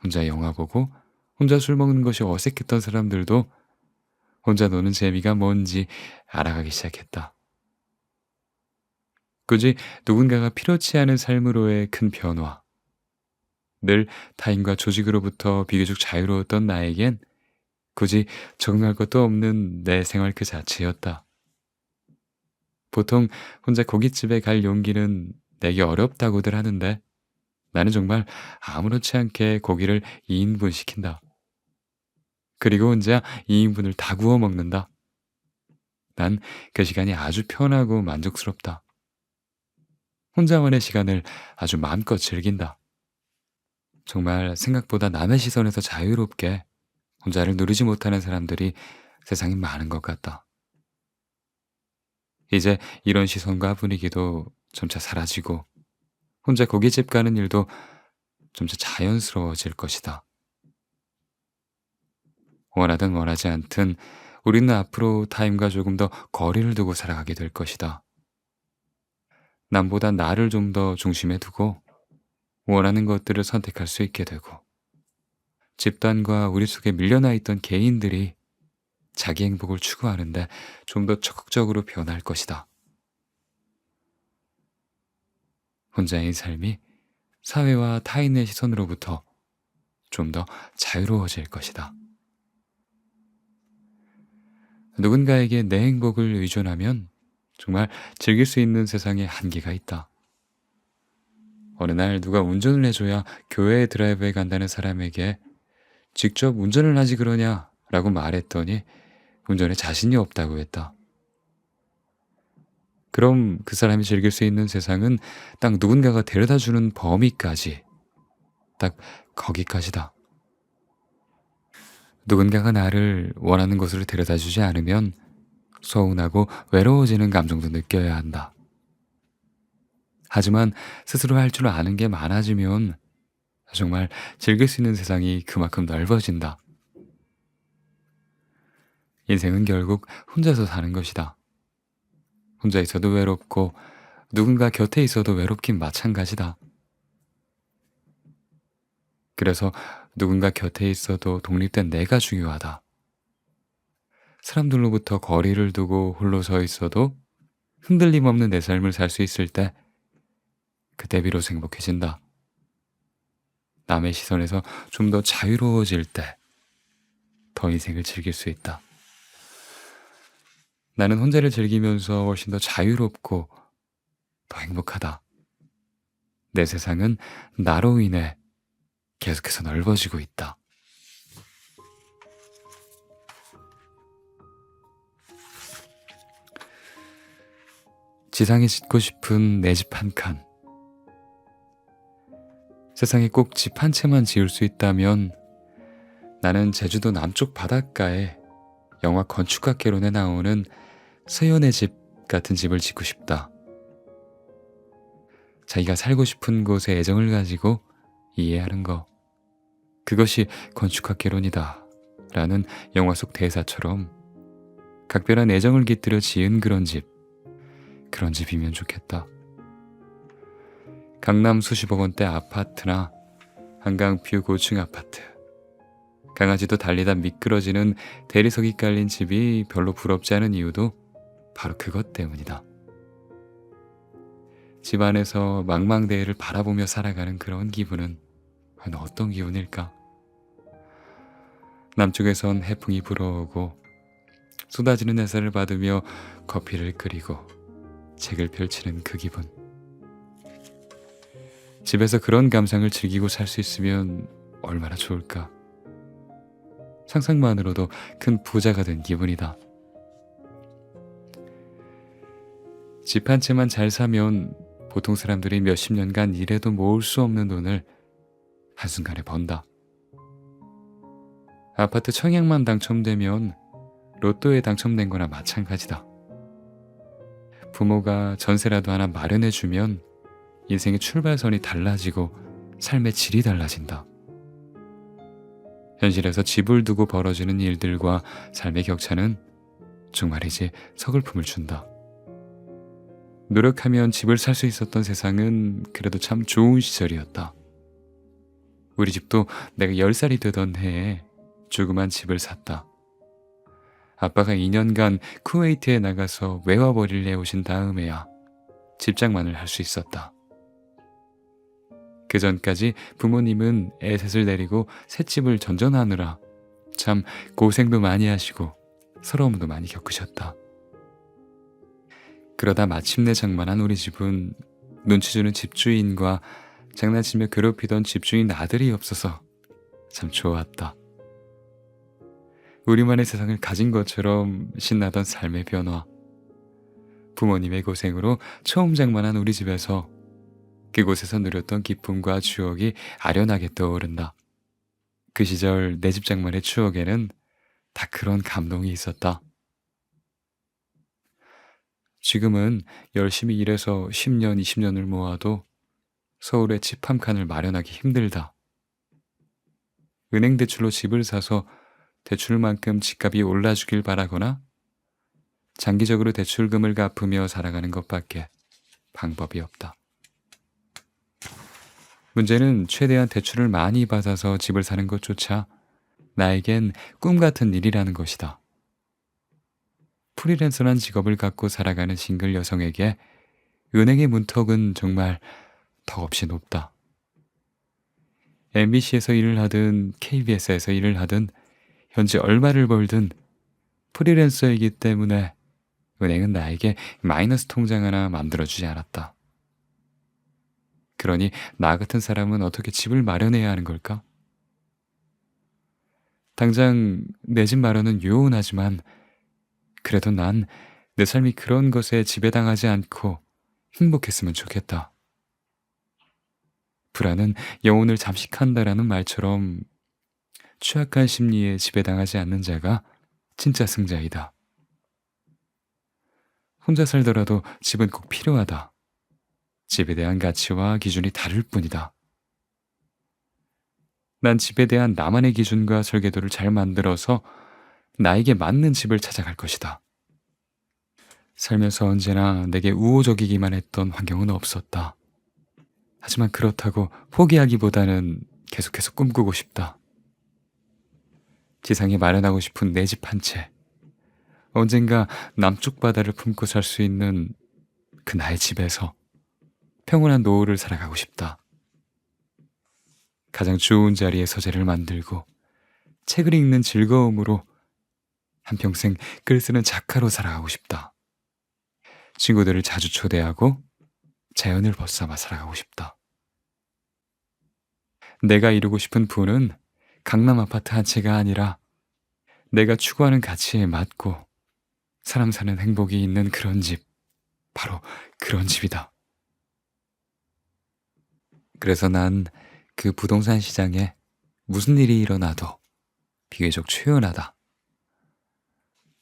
혼자 영화 보고 혼자 술 먹는 것이 어색했던 사람들도 혼자 노는 재미가 뭔지 알아가기 시작했다. 굳이 누군가가 필요치 않은 삶으로의 큰 변화. 늘 타인과 조직으로부터 비교적 자유로웠던 나에겐 굳이 적응할 것도 없는 내 생활 그 자체였다. 보통 혼자 고깃집에 갈 용기는 내게 어렵다고들 하는데 나는 정말 아무렇지 않게 고기를 2인분 시킨다. 그리고 혼자 2인분을 다 구워 먹는다. 난 그 시간이 아주 편하고 만족스럽다. 혼자만의 시간을 아주 마음껏 즐긴다. 정말 생각보다 남의 시선에서 자유롭게 혼자를 누리지 못하는 사람들이 세상에 많은 것 같다. 이제 이런 시선과 분위기도 점차 사라지고 혼자 고깃집 가는 일도 점차 자연스러워질 것이다. 원하든 원하지 않든 우리는 앞으로 타인과 조금 더 거리를 두고 살아가게 될 것이다. 남보다 나를 좀 더 중심에 두고 원하는 것들을 선택할 수 있게 되고 집단과 우리 속에 밀려나 있던 개인들이 자기 행복을 추구하는데 좀 더 적극적으로 변할 것이다. 혼자의 삶이 사회와 타인의 시선으로부터 좀 더 자유로워질 것이다. 누군가에게 내 행복을 의존하면 정말 즐길 수 있는 세상에 한계가 있다. 어느 날 누가 운전을 해줘야 교회 드라이브에 간다는 사람에게 직접 운전을 하지 그러냐 라고 말했더니 운전에 자신이 없다고 했다. 그럼 그 사람이 즐길 수 있는 세상은 딱 누군가가 데려다주는 범위까지, 딱 거기까지다. 누군가가 나를 원하는 곳으로 데려다주지 않으면 서운하고 외로워지는 감정도 느껴야 한다. 하지만 스스로 할 줄 아는 게 많아지면 정말 즐길 수 있는 세상이 그만큼 넓어진다. 인생은 결국 혼자서 사는 것이다. 혼자 있어도 외롭고 누군가 곁에 있어도 외롭긴 마찬가지다. 그래서 누군가 곁에 있어도 독립된 내가 중요하다. 사람들로부터 거리를 두고 홀로 서 있어도 흔들림 없는 내 삶을 살 수 있을 때 그때 비로소 행복해진다. 남의 시선에서 좀 더 자유로워질 때 더 인생을 즐길 수 있다. 나는 혼자를 즐기면서 훨씬 더 자유롭고 더 행복하다. 내 세상은 나로 인해 계속해서 넓어지고 있다. 지상에 짓고 싶은 내 집 한 칸. 세상에 꼭 집 한 채만 지을 수 있다면 나는 제주도 남쪽 바닷가에 영화 건축학개론에 나오는 서연의 집 같은 집을 짓고 싶다. 자기가 살고 싶은 곳에 애정을 가지고 이해하는 거. 그것이 건축학개론이다. 라는 영화 속 대사처럼 각별한 애정을 깃들여 지은 그런 집이면 좋겠다. 강남 수십억 원대 아파트나 한강뷰 고층 아파트, 강아지도 달리다 미끄러지는 대리석이 깔린 집이 별로 부럽지 않은 이유도 바로 그것 때문이다. 집 안에서 망망대해를 바라보며 살아가는 그런 기분은 과연 어떤 기분일까? 남쪽에선 해풍이 불어오고 쏟아지는 햇살을 받으며 커피를 끓이고 책을 펼치는 그 기분. 집에서 그런 감상을 즐기고 살 수 있으면 얼마나 좋을까? 상상만으로도 큰 부자가 된 기분이다. 집 한 채만 잘 사면 보통 사람들이 몇십 년간 일해도 모을 수 없는 돈을 한순간에 번다. 아파트 청약만 당첨되면 로또에 당첨된 거나 마찬가지다. 부모가 전세라도 하나 마련해주면 인생의 출발선이 달라지고 삶의 질이 달라진다. 현실에서 집을 두고 벌어지는 일들과 삶의 격차는 정말이지 서글픔을 준다. 노력하면 집을 살 수 있었던 세상은 그래도 참 좋은 시절이었다. 우리 집도 내가 10살이 되던 해에 조그만 집을 샀다. 아빠가 2년간 쿠웨이트에 나가서 외화벌이를 해오신 다음에야 집장만을 할 수 있었다. 그 전까지 부모님은 애셋을 데리고 셋집을 전전하느라 참 고생도 많이 하시고 서러움도 많이 겪으셨다. 그러다 마침내 장만한 우리 집은 눈치 주는 집주인과 장난치며 괴롭히던 집주인 아들이 없어서 참 좋았다. 우리만의 세상을 가진 것처럼 신나던 삶의 변화. 부모님의 고생으로 처음 장만한 우리 집에서 그곳에서 누렸던 기쁨과 추억이 아련하게 떠오른다. 그 시절 내 집 장만의 추억에는 다 그런 감동이 있었다. 지금은 열심히 일해서 10년, 20년을 모아도 서울에 집 한 칸을 마련하기 힘들다. 은행 대출로 집을 사서 대출만큼 집값이 올라주길 바라거나 장기적으로 대출금을 갚으며 살아가는 것밖에 방법이 없다. 문제는 최대한 대출을 많이 받아서 집을 사는 것조차 나에겐 꿈 같은 일이라는 것이다. 프리랜서란 직업을 갖고 살아가는 싱글 여성에게 은행의 문턱은 정말 턱없이 높다. MBC에서 일을 하든 KBS에서 일을 하든 현재 얼마를 벌든 프리랜서이기 때문에 은행은 나에게 마이너스 통장 하나 만들어주지 않았다. 그러니 나 같은 사람은 어떻게 집을 마련해야 하는 걸까? 당장 내 집 마련은 요원하지만 그래도 난 내 삶이 그런 것에 지배당하지 않고 행복했으면 좋겠다. 불안은 영혼을 잠식한다라는 말처럼 취약한 심리에 지배당하지 않는 자가 진짜 승자이다. 혼자 살더라도 집은 꼭 필요하다. 집에 대한 가치와 기준이 다를 뿐이다. 난 집에 대한 나만의 기준과 설계도를 잘 만들어서 나에게 맞는 집을 찾아갈 것이다. 살면서 언제나 내게 우호적이기만 했던 환경은 없었다. 하지만 그렇다고 포기하기보다는 계속해서 꿈꾸고 싶다. 지상에 마련하고 싶은 내 집 한 채. 언젠가 남쪽 바다를 품고 살 수 있는 그 나의 집에서 평온한 노후를 살아가고 싶다. 가장 좋은 자리에 서재를 만들고 책을 읽는 즐거움으로 한평생 글 쓰는 작가로 살아가고 싶다. 친구들을 자주 초대하고 자연을 벗삼아 살아가고 싶다. 내가 이루고 싶은 부는 강남 아파트 한 채가 아니라 내가 추구하는 가치에 맞고 사람 사는 행복이 있는 그런 집, 바로 그런 집이다. 그래서 난 그 부동산 시장에 무슨 일이 일어나도 비교적 초연하다.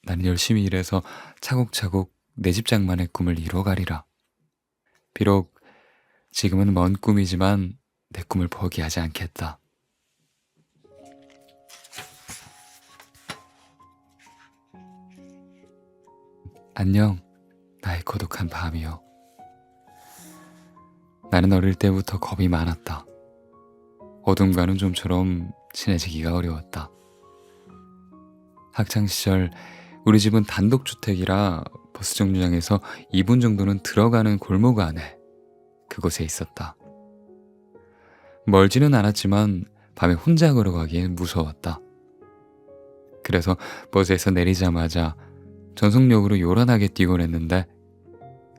나는 열심히 일해서 차곡차곡 내 집 장만의 꿈을 이뤄가리라. 비록 지금은 먼 꿈이지만 내 꿈을 포기하지 않겠다. 안녕, 나의 고독한 밤이여. 나는 어릴 때부터 겁이 많았다. 어둠과는 좀처럼 친해지기가 어려웠다. 학창시절 우리 집은 단독주택이라 버스 정류장에서 2분 정도는 들어가는 골목 안에 그곳에 있었다. 멀지는 않았지만 밤에 혼자 걸어가기엔 무서웠다. 그래서 버스에서 내리자마자 전속력으로 요란하게 뛰곤 했는데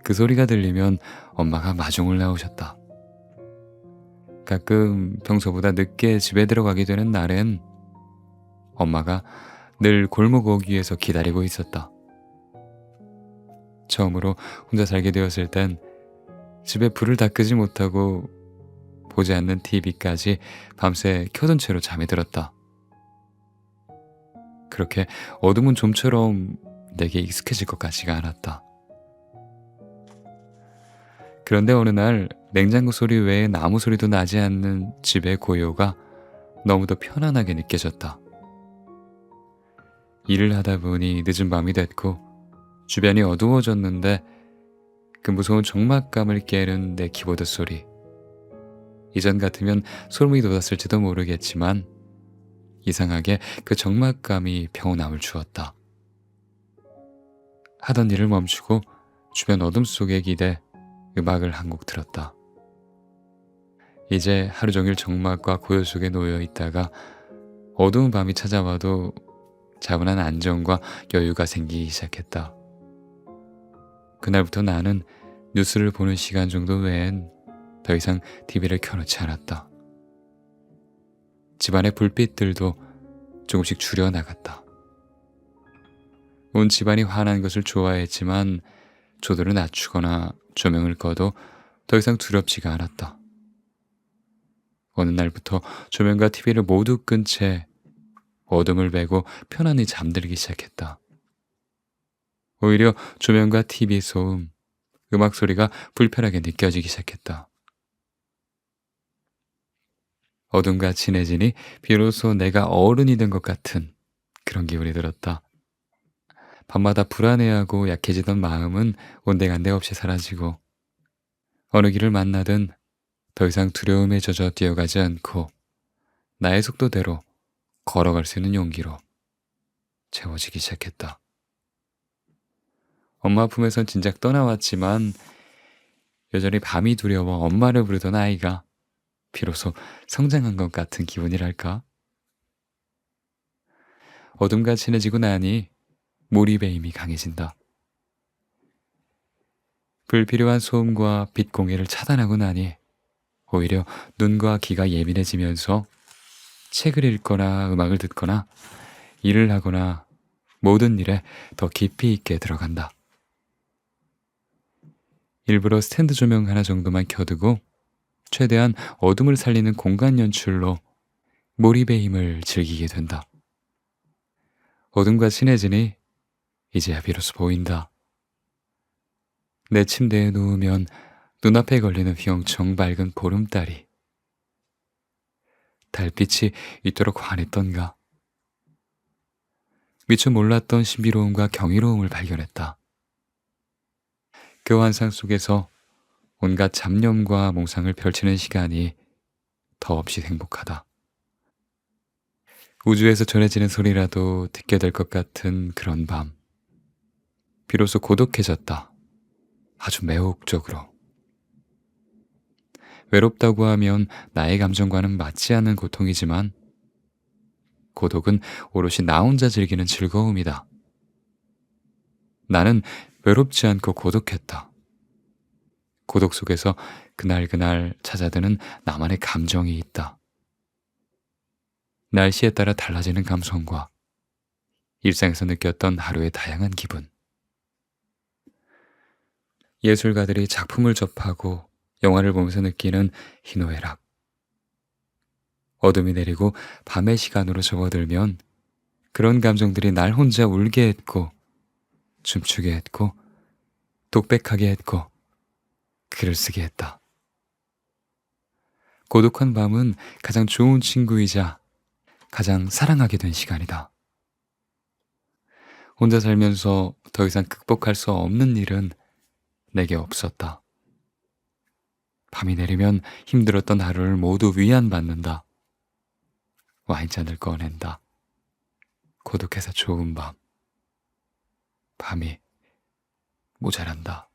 그 소리가 들리면 엄마가 마중을 나오셨다. 가끔 평소보다 늦게 집에 들어가게 되는 날엔 엄마가 늘 골목 어귀에서 기다리고 있었다. 처음으로 혼자 살게 되었을 땐 집에 불을 다 끄지 못하고 보지 않는 TV까지 밤새 켜둔 채로 잠이 들었다. 그렇게 어둠은 좀처럼 내게 익숙해질 것 같지가 않았다. 그런데 어느 날 냉장고 소리 외에 아무 소리도 나지 않는 집의 고요가 너무도 편안하게 느껴졌다. 일을 하다 보니 늦은 밤이 됐고 주변이 어두워졌는데 그 무서운 적막감을 깨는 내 키보드 소리. 이전 같으면 소름이 돋았을지도 모르겠지만 이상하게 그 적막감이 평온함을 주었다. 하던 일을 멈추고 주변 어둠 속에 기대 음악을 한 곡 들었다. 이제 하루 종일 적막과 고요 속에 놓여 있다가 어두운 밤이 찾아와도 차분한 안정과 여유가 생기기 시작했다. 그날부터 나는 뉴스를 보는 시간 정도 외엔 더 이상 TV를 켜놓지 않았다. 집안의 불빛들도 조금씩 줄여나갔다. 온 집안이 환한 것을 좋아했지만 조도를 낮추거나 조명을 꺼도 더 이상 두렵지가 않았다. 어느 날부터 조명과 TV를 모두 끈 채 어둠을 베고 편안히 잠들기 시작했다. 오히려 조명과 TV 소음, 음악 소리가 불편하게 느껴지기 시작했다. 어둠과 친해지니 비로소 내가 어른이 된 것 같은 그런 기분이 들었다. 밤마다 불안해하고 약해지던 마음은 온데간데 없이 사라지고 어느 길을 만나든 더 이상 두려움에 젖어 뛰어가지 않고 나의 속도대로 걸어갈 수 있는 용기로 채워지기 시작했다. 엄마 품에선 진작 떠나왔지만 여전히 밤이 두려워 엄마를 부르던 아이가 비로소 성장한 것 같은 기분이랄까? 어둠과 친해지고 나니 몰입의 힘이 강해진다. 불필요한 소음과 빛 공해를 차단하고 나니 오히려 눈과 귀가 예민해지면서 책을 읽거나 음악을 듣거나 일을 하거나 모든 일에 더 깊이 있게 들어간다. 일부러 스탠드 조명 하나 정도만 켜두고 최대한 어둠을 살리는 공간 연출로 몰입의 힘을 즐기게 된다. 어둠과 친해지니 이제야 비로소 보인다. 내 침대에 누우면 눈앞에 걸리는 휘영청 밝은 보름달이 달빛이 이토록 환했던가. 미처 몰랐던 신비로움과 경이로움을 발견했다. 그 환상 속에서 온갖 잡념과 몽상을 펼치는 시간이 더없이 행복하다. 우주에서 전해지는 소리라도 듣게 될 것 같은 그런 밤. 비로소 고독해졌다. 아주 매혹적으로. 외롭다고 하면 나의 감정과는 맞지 않는 고통이지만 고독은 오롯이 나 혼자 즐기는 즐거움이다. 나는 외롭지 않고 고독했다. 고독 속에서 그날그날 찾아드는 나만의 감정이 있다. 날씨에 따라 달라지는 감성과 일상에서 느꼈던 하루의 다양한 기분. 예술가들이 작품을 접하고 영화를 보면서 느끼는 희노애락. 어둠이 내리고 밤의 시간으로 접어들면 그런 감정들이 날 혼자 울게 했고 춤추게 했고 독백하게 했고 글을 쓰게 했다. 고독한 밤은 가장 좋은 친구이자 가장 사랑하게 된 시간이다. 혼자 살면서 더 이상 극복할 수 없는 일은 내게 없었다. 밤이 내리면 힘들었던 하루를 모두 위안받는다. 와인잔을 꺼낸다. 고독해서 좋은 밤. 밤이 모자란다.